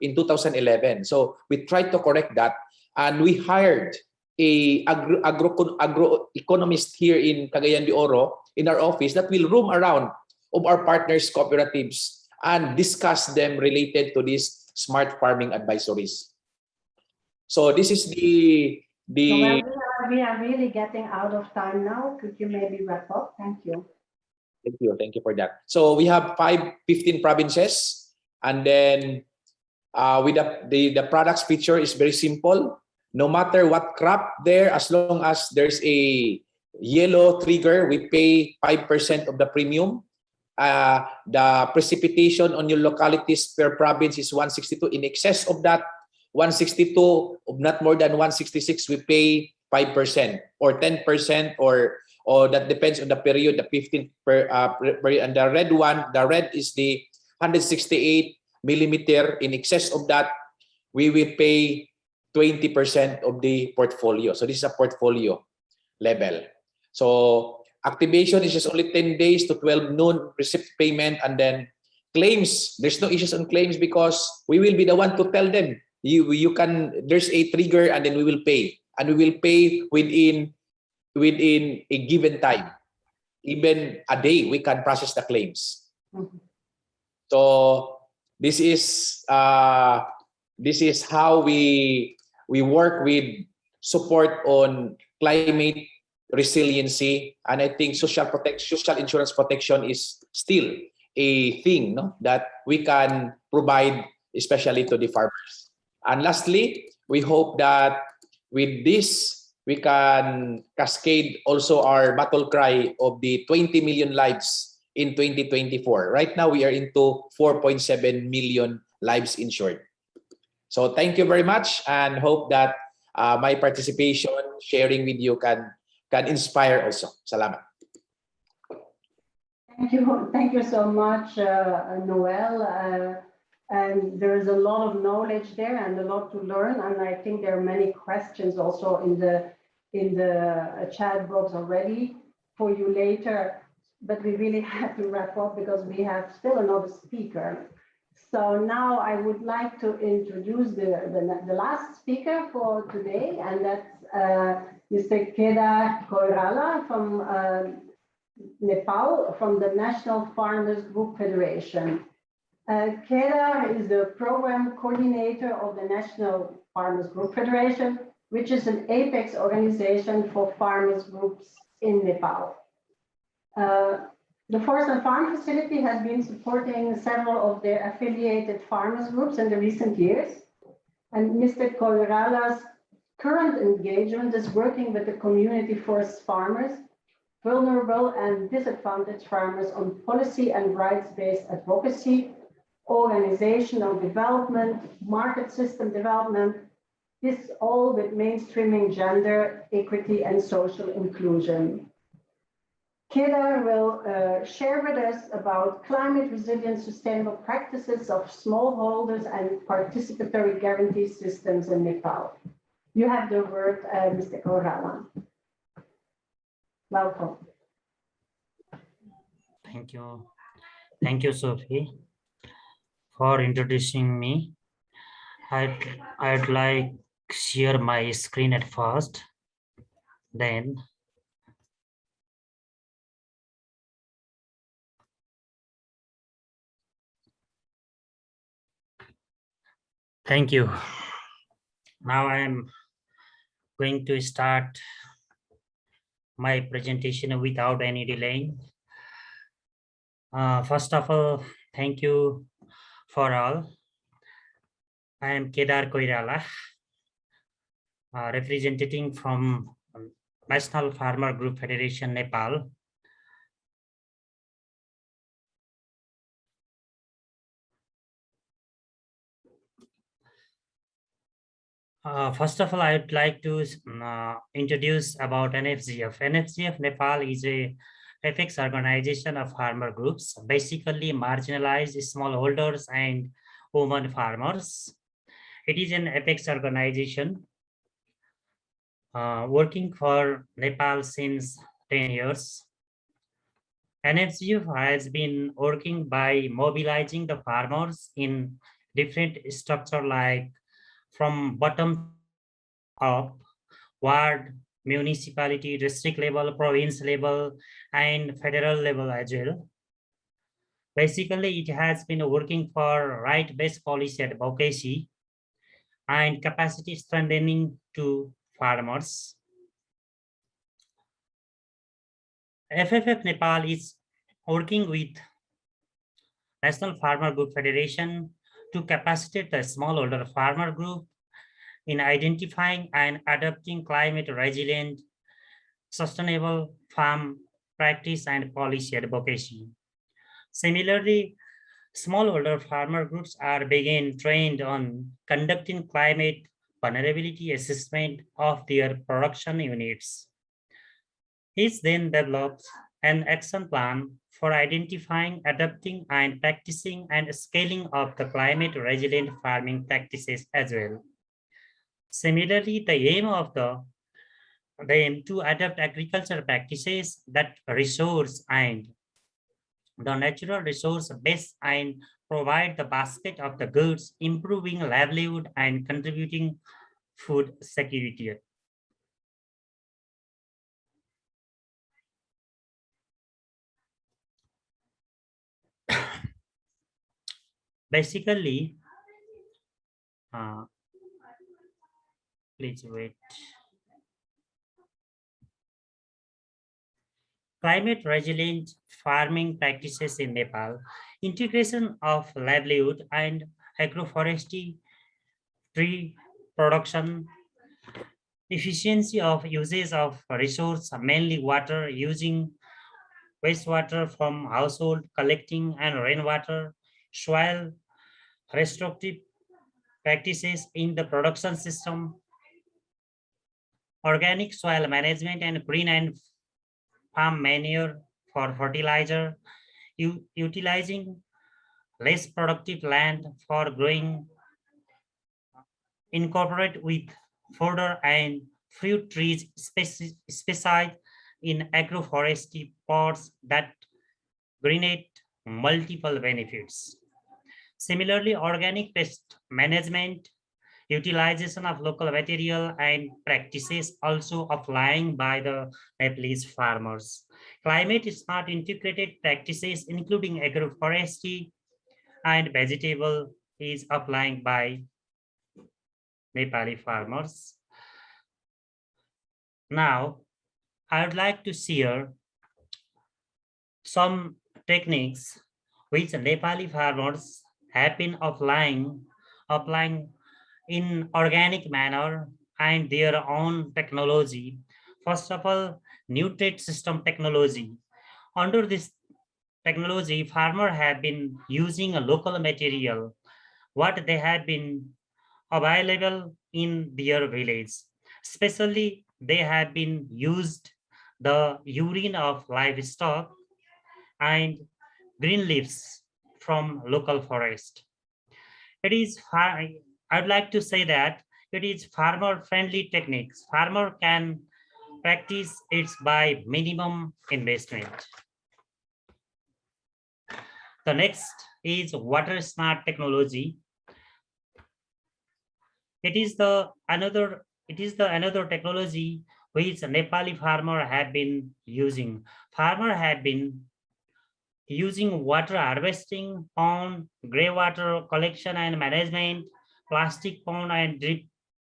in 2011. So we tried to correct that, and we hired a agroeconomist here in Cagayan de Oro in our office that will roam around of our partners cooperatives and discuss them related to these smart farming advisories. So this is the Well, we are really getting out of time now. Could you maybe wrap up? Thank you. Thank you for that. So we have 15 provinces, and then with the products feature is very simple. No matter what crop there, as long as there's a yellow trigger, we pay 5% of the premium. The precipitation on your localities per province is 162. In excess of that 162, of not more than 166, we pay 5% or 10%, or that depends on the period, the 15 per and the red one, the red is the 168 millimeter. In excess of that, we will pay 20% of the portfolio. So this is a portfolio level. So activation is just only 10 days to 12 noon receipt payment, and then claims, there's no issues on claims because we will be the one to tell them you can, there's a trigger, and then we will pay, and we will pay within a given time. Even a day we can process the claims. So this is how we work with support on climate resiliency, and I think social insurance protection is still a thing, no, that we can provide, especially to the farmers. And lastly, we hope that with this we can cascade also our battle cry of the 20 million lives in 2024. Right now we are into 4.7 million lives insured. So thank you very much, and hope that my participation, sharing with you can inspire also. Salamat. Thank you so much, Noel. And there is a lot of knowledge there and a lot to learn. And I think there are many questions also in the chat box already for you later. But we really have to wrap up because we have still another speaker. So now I would like to introduce the last speaker for today, and that's Mr. Kedar Koirala from Nepal, from the National Farmers Group Federation. Kedar is the program coordinator of the National Farmers Group Federation, which is an apex organization for farmers groups in Nepal. The Forest and Farm Facility has been supporting several of their affiliated farmers groups in the recent years. And Mr. Koirala's current engagement is working with the community forest farmers, vulnerable and disadvantaged farmers on policy and rights-based advocacy, organizational development, market system development, this all with mainstreaming gender, equity, and social inclusion. Kedar will share with us about climate resilient sustainable practices of smallholders and participatory guarantee systems in Nepal. You have the word, Mr. Koirala. Welcome. Thank you. Thank you, Sophie, for introducing me. I'd like to share my screen at first. Then thank you. Now I am going to start my presentation without any delay. First of all, thank you for all. I am Kedar Koirala, representing from National Farmer Group Federation, Nepal. First of all, I would like to introduce about NFGF. NFGF Nepal is a apex organization of farmer groups, basically marginalized smallholders and women farmers. It is an apex organization working for Nepal since 10 years. NFGF has been working by mobilizing the farmers in different structure like from bottom up, ward, municipality, district level, province level, and federal level as well. Basically, it has been working for right-based policy advocacy and capacity strengthening to farmers. FFF Nepal is working with National Farmer Group Federation to capacitate the smallholder farmer group in identifying and adopting climate resilient, sustainable farm practice and policy advocacy. Similarly, smallholder farmer groups are being trained on conducting climate vulnerability assessment of their production units. Each then develops an action plan for identifying, adapting, and practicing and scaling up the climate resilient farming practices as well. Similarly, the aim to adapt agriculture practices that resource and the natural resource base and provide the basket of the goods, improving livelihood and contributing food security. Basically, please wait. Climate resilient farming practices in Nepal, integration of livelihood and agroforestry, tree production, efficiency of uses of resource, mainly water, using wastewater from household, collecting and rainwater, soil restorative practices in the production system, organic soil management and green and farm manure for fertilizer, utilizing less productive land for growing, incorporate with fodder and fruit trees specified in agroforestry pots that generate multiple benefits. Similarly, organic pest management, utilization of local material and practices also applying by the Nepalese farmers. Climate smart integrated practices, including agroforestry and vegetable, is applying by Nepali farmers. Now, I would like to share some techniques which Nepali farmers have been applying in organic manner and their own technology. First of all, nutrient system technology. Under this technology, farmers have been using a local material, what they have been available in their village. Especially, they have been used the urine of livestock and green leaves from local forest. It is, I'd like to say that it is farmer-friendly techniques. Farmer can practice it by minimum investment. The next is water smart technology. It is the another technology which Nepali farmer have been using. Farmer have been using water harvesting, pond, grey water collection and management, plastic pond and drip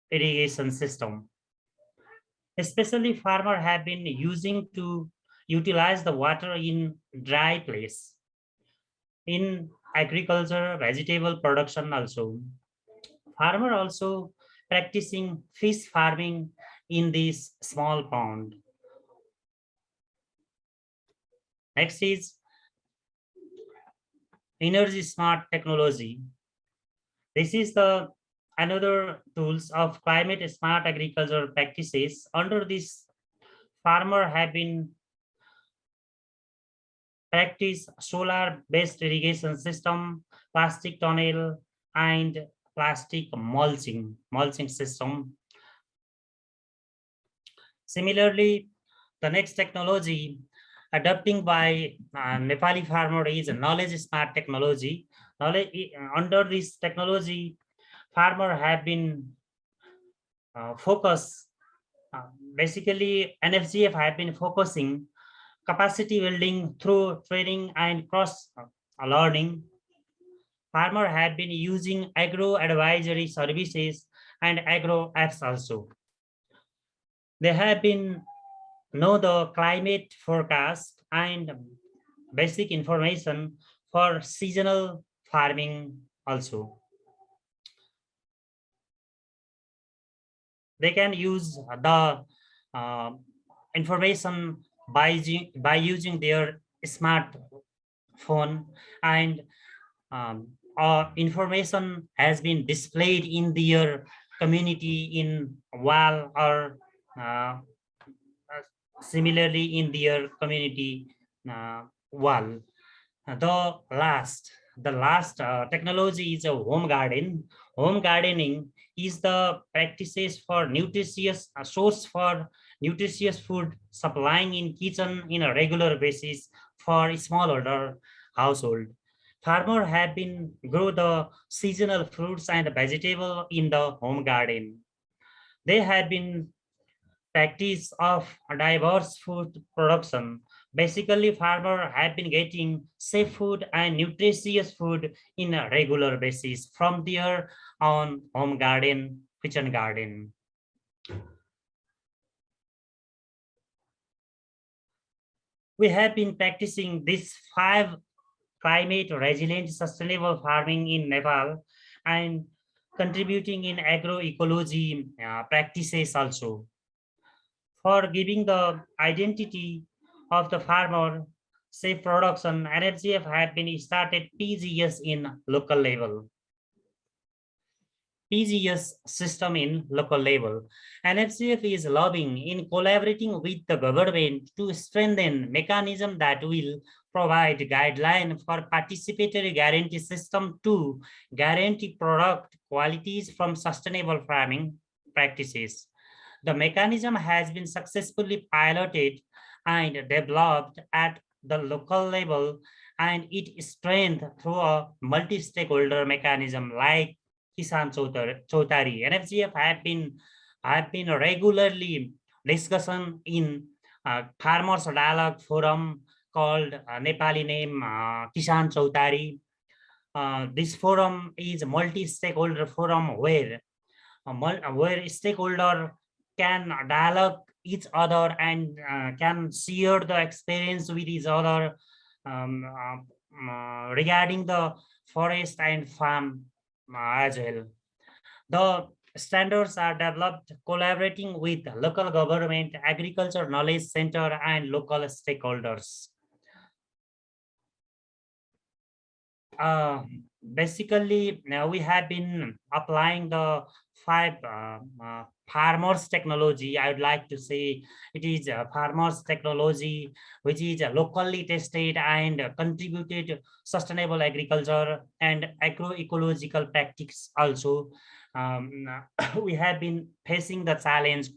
irrigation system. Especially farmer have been using to utilize the water in dry place. In agriculture, vegetable production also. Farmer also practicing fish farming in this small pond. Next is energy smart technology. This is the another tools of climate smart agricultural practices. Under this, farmer have been practice solar based irrigation system, plastic tunnel and plastic mulching system. Similarly, the next technology adopting by Nepali farmer is knowledge smart technology. Under this technology, farmer have been focused. Basically, NFGF have been focusing capacity building through training and cross learning. Farmer have been using agro advisory services and agro apps also. They have been know the climate forecast and basic information for seasonal farming also. They can use the information by using their smartphone, and information has been displayed in their community in wall or similarly in their community wall. The last technology is a home garden. Home gardening is the practices for nutritious source for nutritious food supplying in kitchen in a regular basis for smallholder household. Farmers have been grow the seasonal fruits and vegetable in the home garden. They have been practice of diverse food production. Basically, farmers have been getting safe food and nutritious food in a regular basis from their own home garden, kitchen garden. We have been practicing these 5 climate resilient sustainable farming in Nepal and contributing in agroecology practices also. For giving the identity of the farmer, safe production, NFGF have been started PGS in local level. PGS system in local level. NFGF is lobbying in collaborating with the government to strengthen mechanism that will provide guideline for participatory guarantee system to guarantee product qualities from sustainable farming practices. The mechanism has been successfully piloted and developed at the local level, and it strengthened through a multi-stakeholder mechanism like Kisan Chautari. NFGF have been regularly discussion in farmers dialogue forum called Nepali name Kisan Chautari. This forum is a multi-stakeholder forum where stakeholder can dialogue each other and can share the experience with each other regarding the forest and farm as well. The standards are developed collaborating with local government, agriculture knowledge center, and local stakeholders. Basically, we have been applying the 5 farmers technology. I would like to say it is a farmers technology which is locally tested and contributed sustainable agriculture and agroecological practice also. We have been facing the challenge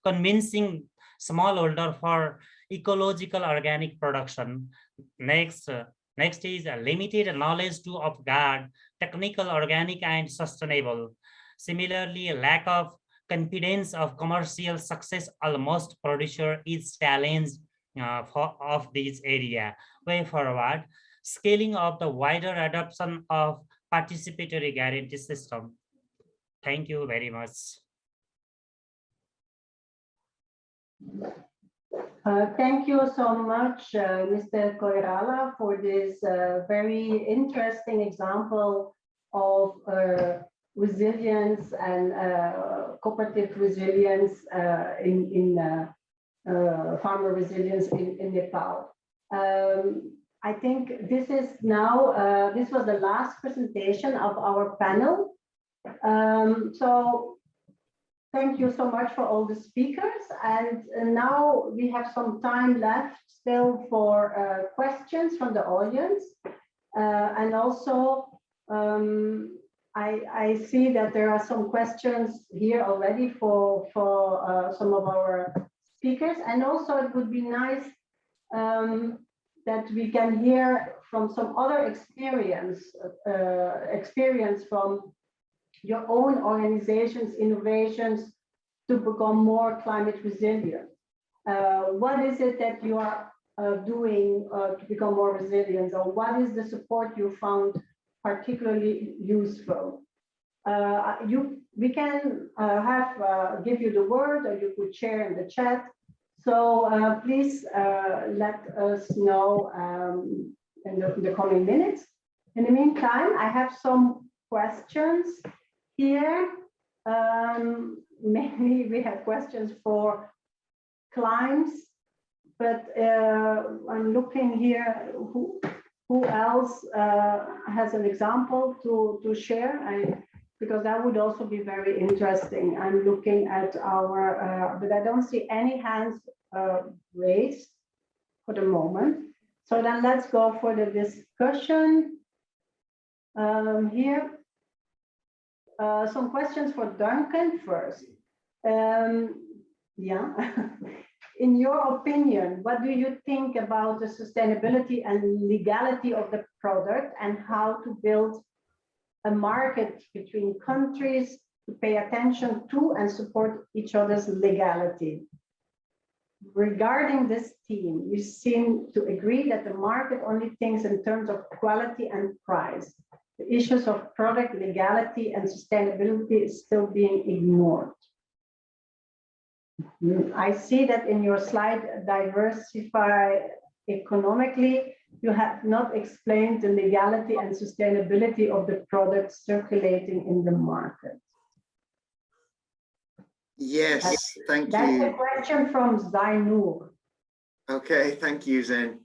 convincing smallholder for ecological organic production. Next is a limited knowledge to of guard, technical, organic, and sustainable. Similarly, lack of confidence of commercial success almost producer is challenge of this area. Way forward, scaling of the wider adoption of participatory guarantee system. Thank you very much. Thank you so much, Mr. Koirala, for this very interesting example of resilience and cooperative resilience in farmer resilience in Nepal. I think this is now, this was the last presentation of our panel. So thank you so much for all the speakers. And now we have some time left still for questions from the audience. And also I see that there are some questions here already for some of our speakers, and also it would be nice that we can hear from some other experience from your own organizations, innovations to become more climate resilient. What is it that you are doing to become more resilient, or what is the support you found particularly useful? We can give you the word, or you could share in the chat. So please let us know in the coming minutes. In the meantime, I have some questions here. Mainly we have questions for climbs, but I'm looking here who else has an example to share. Because that would also be very interesting. I'm looking at our, but I don't see any hands raised for the moment. So then let's go for the discussion. Here, some questions for Duncan first. Yeah. In your opinion, what do you think about the sustainability and legality of the product, and how to build a market between countries to pay attention to and support each other's legality? Regarding this theme, you seem to agree that the market only thinks in terms of quality and price. The issues of product legality and sustainability is still being ignored. I see that in your slide, diversify economically, you have not explained the legality and sustainability of the products circulating in the market. Yes, thank you. That's a question from Zainur. Okay, thank you, Zen.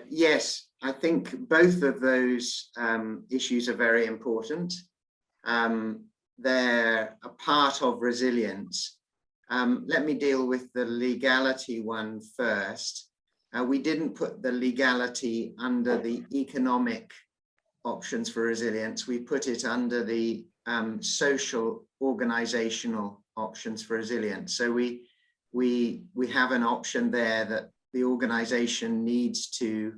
Yes, I think both of those issues are very important. They're a part of resilience. Let me deal with the legality one first. We didn't put the legality under the economic options for resilience. We put it under the social organizational options for resilience. So we have an option there that the organization needs to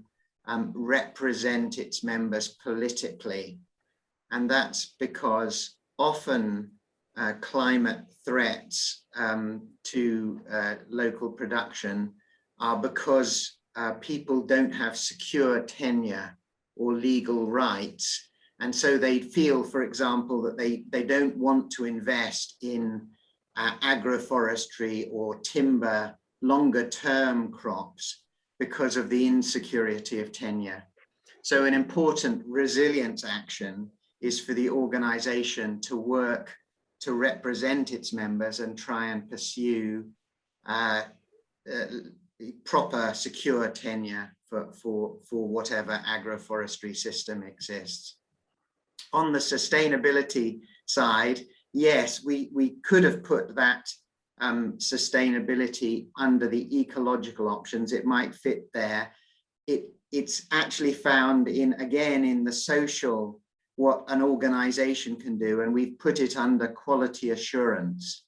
represent its members politically. And that's because often climate threats to local production are because people don't have secure tenure or legal rights. And so they feel, for example, that they don't want to invest in agroforestry or timber longer term crops because of the insecurity of tenure. So an important resilience action is for the organization to work to represent its members and try and pursue proper secure tenure for whatever agroforestry system exists. On the sustainability side, yes, we could have put that sustainability under the ecological options. It might fit there. It's actually found again in the social, what an organization can do, and we've put it under quality assurance.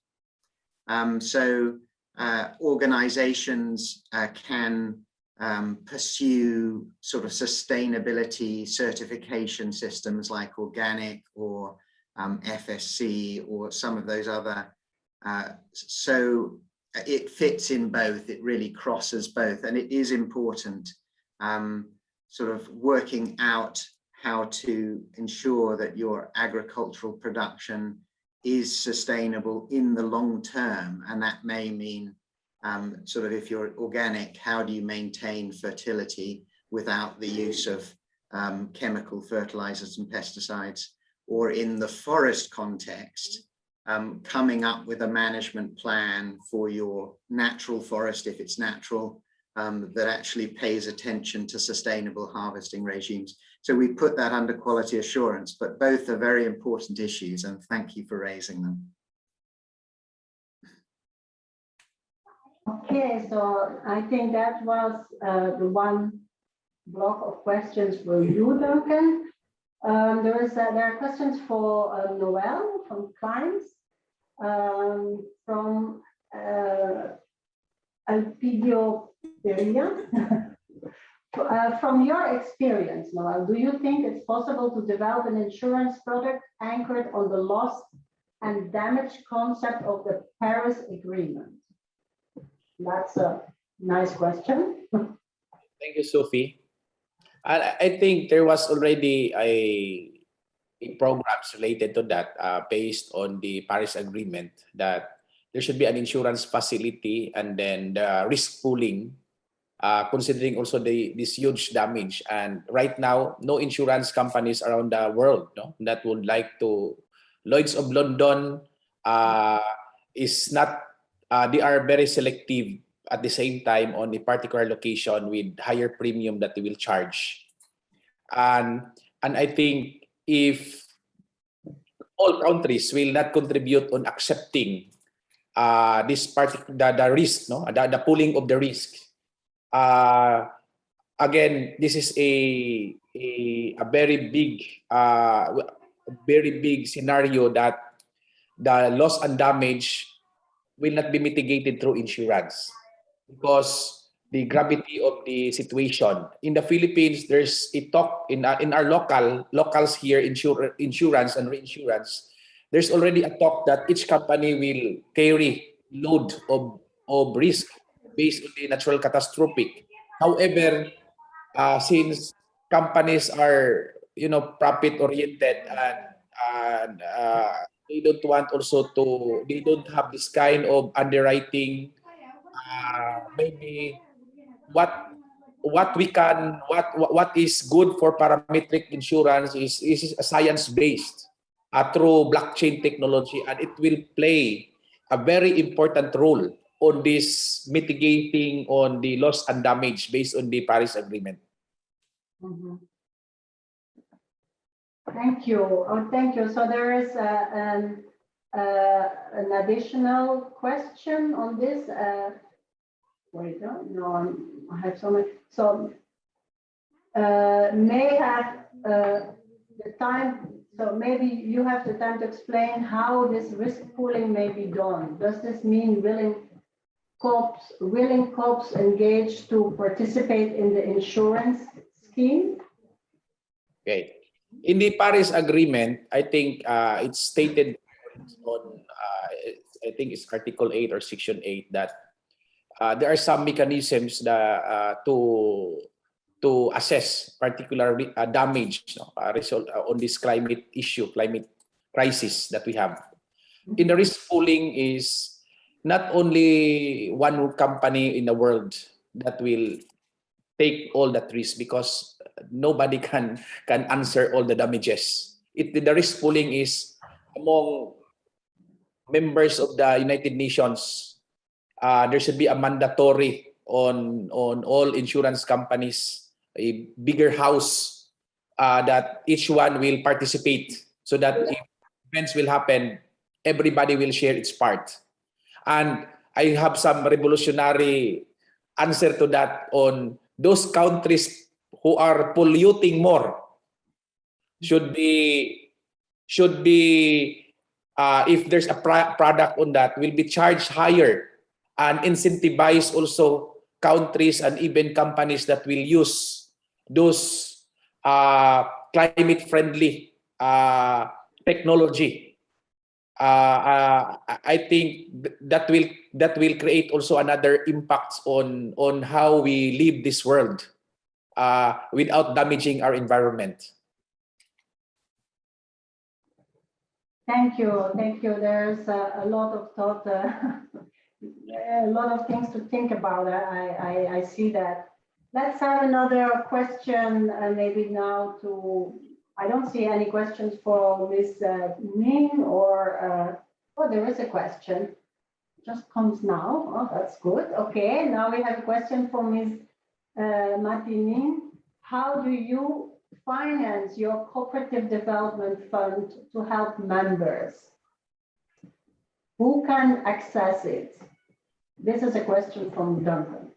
Organizations can pursue sort of sustainability certification systems like organic or FSC or some of those other. So it fits in both, it really crosses both, and it is important sort of working out how to ensure that your agricultural production is sustainable in the long term. And that may mean sort of if you're organic, how do you maintain fertility without the use of chemical fertilizers and pesticides? Or in the forest context, coming up with a management plan for your natural forest, if it's natural, that actually pays attention to sustainable harvesting regimes. So we put that under quality assurance, but both are very important issues, and thank you for raising them. Okay, so I think that was the one block of questions for you, Duncan. There are questions for Noel from clients, from Alpidio Peria. From your experience, Noel, do you think it's possible to develop an insurance product anchored on the loss and damage concept of the Paris Agreement? That's a nice question. Thank you, Sophie. I think there was already a programs related to that based on the Paris Agreement, that there should be an insurance facility and then the risk pooling, considering also this huge damage. And right now, no insurance companies around the world that would like to. Lloyd's of London is not, they are very selective at the same time on a particular location with higher premium that they will charge. And I think if all countries will not contribute on accepting this the risk, the pooling of the risk, again, this is a very big scenario that the loss and damage will not be mitigated through insurance because the gravity of the situation. In the Philippines, there's a talk in our locals here, insurance and reinsurance. There's already a talk that each company will carry load of risk based on the natural catastrophic. However, since companies are profit oriented and they don't want also to, they don't have this kind of underwriting. Maybe what is good for parametric insurance is science based through blockchain technology, and it will play a very important role on this mitigating on the loss and damage based on the Paris Agreement. Mm-hmm. Thank you. Oh, thank you. So there is an additional question on this. Wait, no, I have so much. So may have the time. So maybe you have the time to explain how this risk pooling may be done. Does this mean willing corps engaged to participate in the insurance scheme? Okay. In the Paris Agreement, I think it's stated on, I think it's Article 8 or Section 8 that there are some mechanisms that, to assess particular damage on this climate issue, climate crisis that we have. In the risk pooling is not only one company in the world that will take all that risk, because nobody can answer all the damages. The risk pooling is among members of the United Nations. There should be a mandatory on all insurance companies, a bigger house that each one will participate, so that if events will happen, everybody will share its part. And I have some revolutionary answer to that on those countries who are polluting more should be if there's a product on that, will be charged higher and incentivize also countries and even companies that will use those climate friendly technology. I think that will create also another impact on how we live this world without damaging our environment. Thank you. There's a lot of thought, a lot of things to think about. I see that. Let's have another question, maybe now to. I don't see any questions for Ms. Ning or, oh, there is a question. Just comes now. Oh, that's good. Okay, now we have a question for Ms. Mati Ning. How do you finance your cooperative development fund to help members? Who can access it? This is a question from Duncan.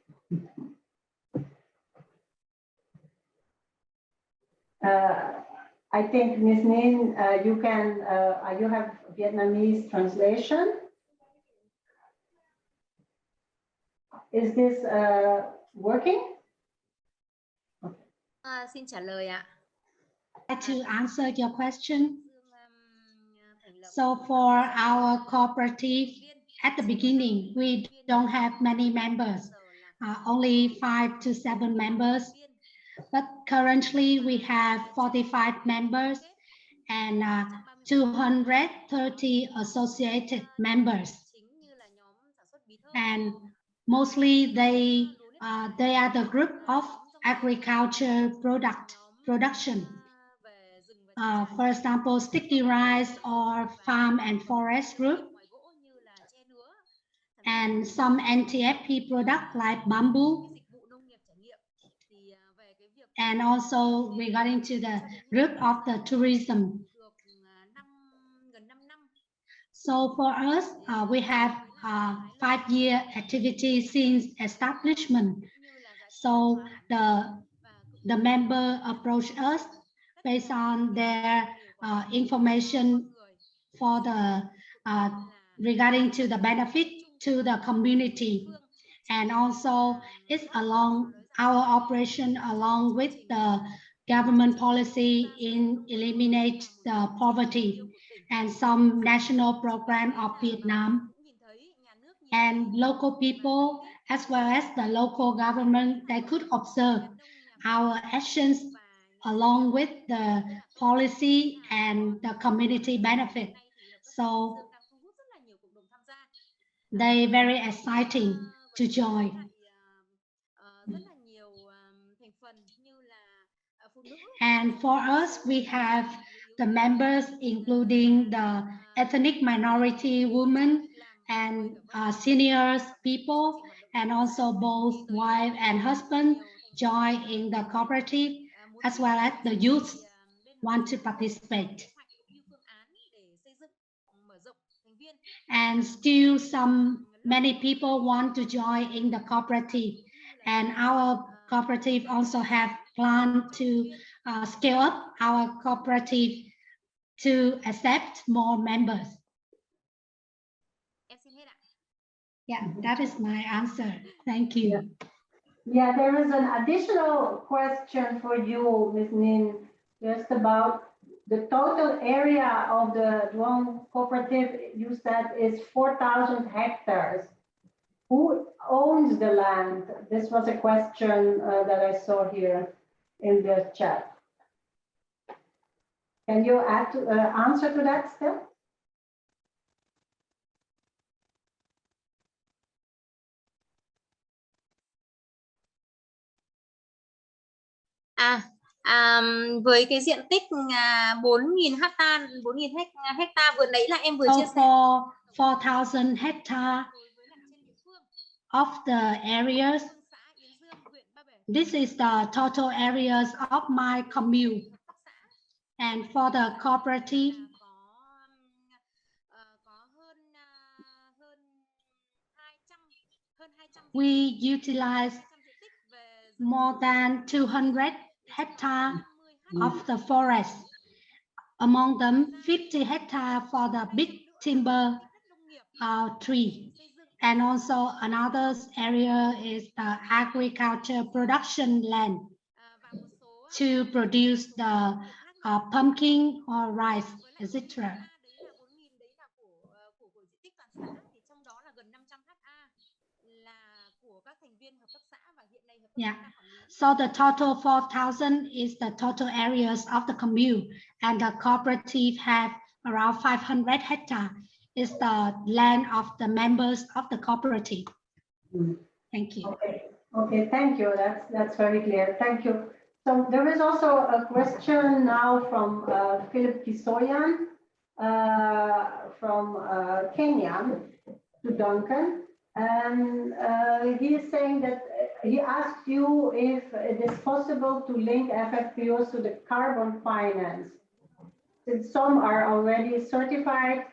I think Ms. Nin, you have Vietnamese translation. Is this working? Xin trả lời ạ. To answer your question. So for our cooperative, at the beginning, we don't have many members, only 5 to 7 members. But currently we have 45 members and 230 associated members. And mostly they are the group of agriculture production. For example, sticky rice or farm and forest group, and some NTFP product like bamboo. And also regarding to the group of the tourism. So for us, we have 5-year activity since establishment. So the member approach us based on their information for the regarding to the benefit to the community, and also it's along our operation along with the government policy in eliminate the poverty and some national program of Vietnam, and local people as well as the local government, they could observe our actions along with the policy and the community benefit. So they very exciting to join. And for us, we have the members including the ethnic minority women and seniors people, and also both wife and husband join in the cooperative, as well as the youth want to participate. And still many people want to join in the cooperative, and our cooperative also have plan to scale up our cooperative to accept more members. Yeah, that is my answer. Thank you. Yeah, there is an additional question for you, Ms. Nin, just about the total area of the Duong cooperative. You said is 4,000 hectares. Who owns the land? This was a question that I saw here in the chat. Can you add to, answer to that still? Với cái diện tích 4.000 hecta vừa nãy là em vừa chia sẻ. For 4,000 hectares of the areas, this is the total areas of my commune. And for the cooperative, we utilize more than 200 hectares of the forest. Among them, 50 hectares for the big timber tree. And also another area is the agriculture production land to produce the pumpkin or rice, etc. Yeah, so the total 4,000 is the total areas of the commune, and the cooperative have around 500 hectares. Is the land of the members of the cooperative. Thank you. Okay, thank you. That's very clear. Thank you. So there is also a question now from Philip Kisoyan from Kenya to Duncan. And he is saying that he asked you if it is possible to link FFPOs to the carbon finance, since some are already certified.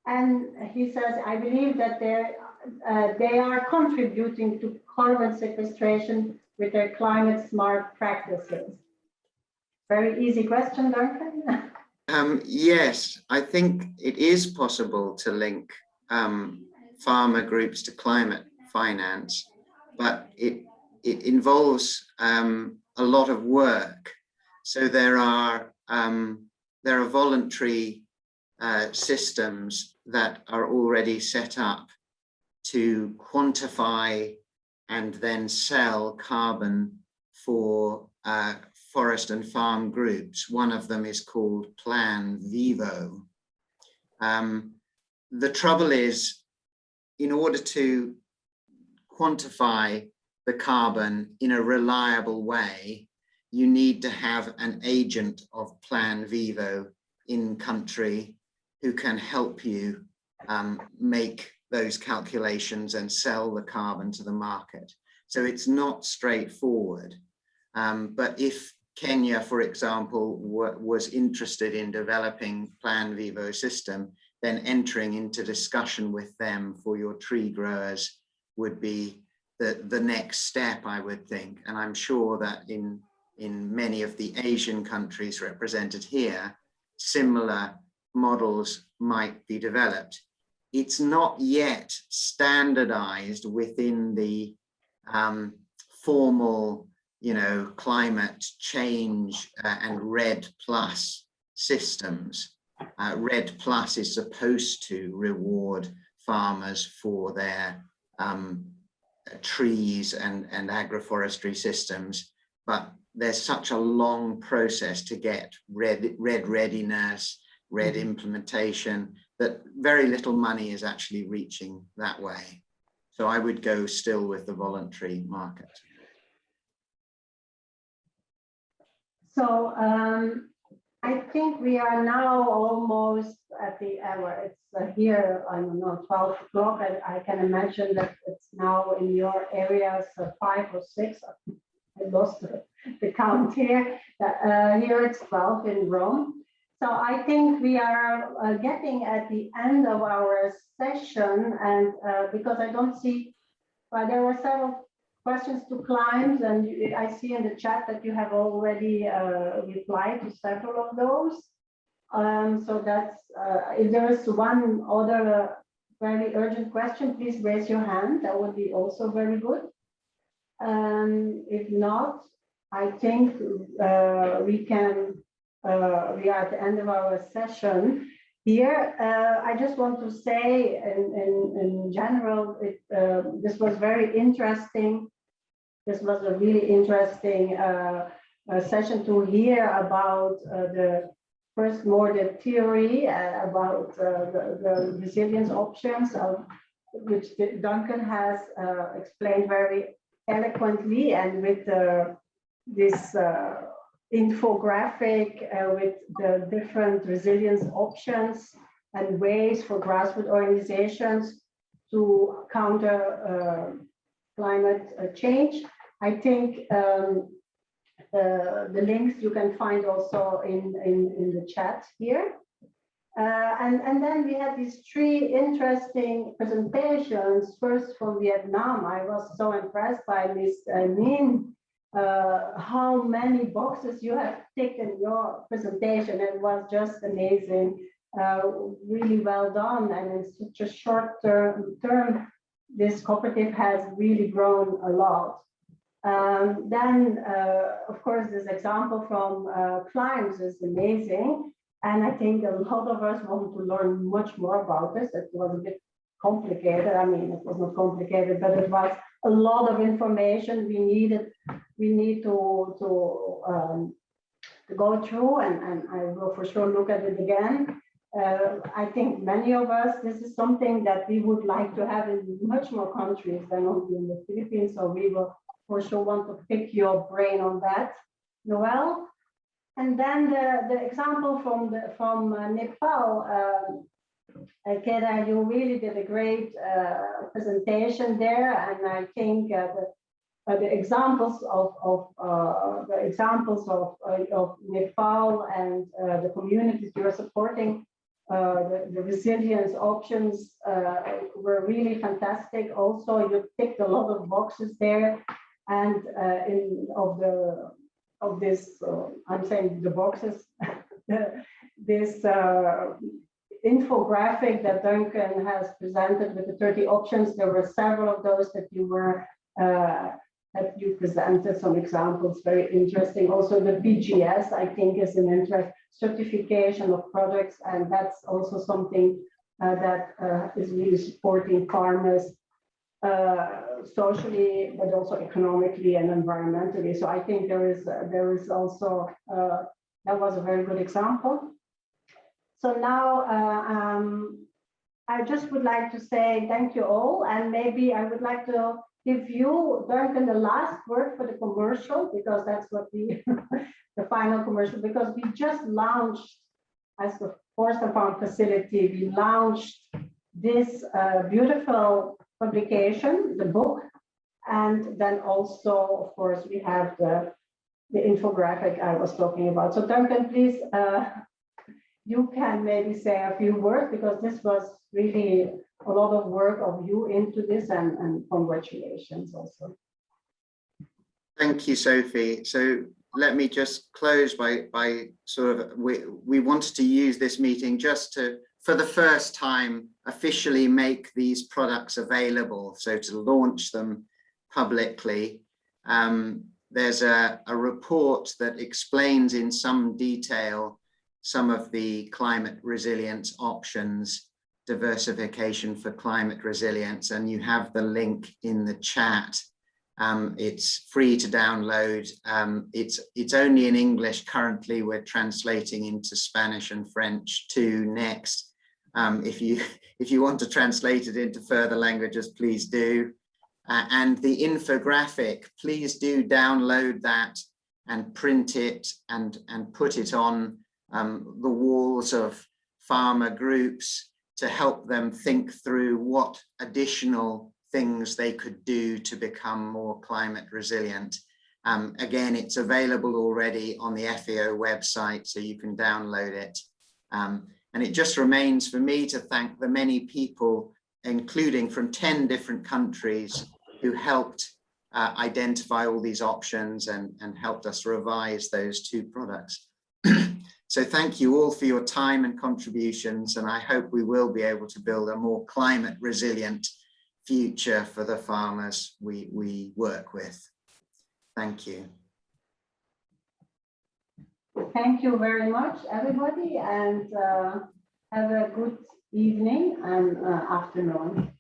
And he says, I believe that they are contributing to carbon sequestration with their climate smart practices. Very easy question, Duncan. Yes, I think it is possible to link farmer groups to climate finance, but it involves a lot of work. So there are voluntary systems that are already set up to quantify and then sell carbon for forest and farm groups. One of them is called Plan Vivo. The trouble is, in order to quantify the carbon in a reliable way, you need to have an agent of Plan Vivo in country who can help you make those calculations and sell the carbon to the market. So it's not straightforward. But if Kenya, for example, was interested in developing Plan Vivo system, then entering into discussion with them for your tree growers would be the next step, I would think. And I'm sure that in many of the Asian countries represented here, similar models might be developed. It's not yet standardized within the formal, climate change and REDD+ systems. REDD+ is supposed to reward farmers for their trees and agroforestry systems, but there's such a long process to get REDD readiness, REDD implementation, that very little money is actually reaching that way. So I would go still with the voluntary market. So I think we are now almost at the hour. It's here, I don't know, 12 o'clock. I can imagine that it's now in your areas 5 or 6. I lost the count here. Here it's 12 in Rome. So I think we are getting at the end of our session, and because I don't see, well, there were several questions to climbs, and I see in the chat that you have already replied to several of those. So that's, if there is one other very urgent question, please raise your hand. That would be also very good. If not, I think we are at the end of our session here. I just want to say in general, this was very interesting. This was a really interesting session to hear about more the theory about the resilience options, which Duncan has explained very eloquently, and with this infographic with the different resilience options and ways for grassroots organizations to counter climate change. I think the links you can find also in the chat here. And then we had these 3 interesting presentations. First from Vietnam, I was so impressed by Ms. Ninh, how many boxes you have ticked in your presentation. It was just amazing, really well done. And in such a short term, this cooperative has really grown a lot. Then, of course, this example from Climbs is amazing. And I think a lot of us want to learn much more about this. It was a bit complicated. I mean, it was not complicated, but it was a lot of information we need to go through, and I will for sure look at it again. I think many of us, this is something that we would like to have in much more countries than only in the Philippines. So we will for sure want to pick your brain on that, Noel. And then the example from Nepal, Keda, you really did a great presentation there, and I think the examples of Nepal and the communities you are supporting, the resilience options were really fantastic. Also, you ticked a lot of boxes there, and of this, I'm saying the boxes, this infographic that Duncan has presented with the 30 options. There were several of those that you were that you presented some examples, very interesting. Also the PGS, I think, is an interest, certification of products, and that's also something that is really supporting farmers socially, but also economically and environmentally. So I think there is also, that was a very good example. So now I just would like to say thank you all, and maybe I would like to give you, Duncan, the last word for the commercial, because that's what we, the final commercial, because we just launched, as the Forest and Farm facility, we launched this beautiful publication, the book, and then also, of course, we have the infographic I was talking about. So Duncan, please, you can maybe say a few words, because this was really a lot of work of you into this, and congratulations also. Thank you, Sophie. So let me just close by sort of, we wanted to use this meeting just to, for the first time, officially make these products available, so to launch them publicly. There's a report that explains in some detail some of the climate resilience options, diversification for climate resilience, and you have the link in the chat. It's free to download. It's only in English currently. We're translating into Spanish and French too next. If you want to translate it into further languages, please do. And the infographic, please do download that and print it and put it on the walls of farmer groups to help them think through what additional things they could do to become more climate resilient. Again, it's available already on the FAO website, so you can download it. And it just remains for me to thank the many people, including from 10 different countries, who helped identify all these options and helped us revise those 2 products. So thank you all for your time and contributions, and I hope we will be able to build a more climate resilient future for the farmers we work with. Thank you. Thank you very much, everybody, and have a good evening and afternoon.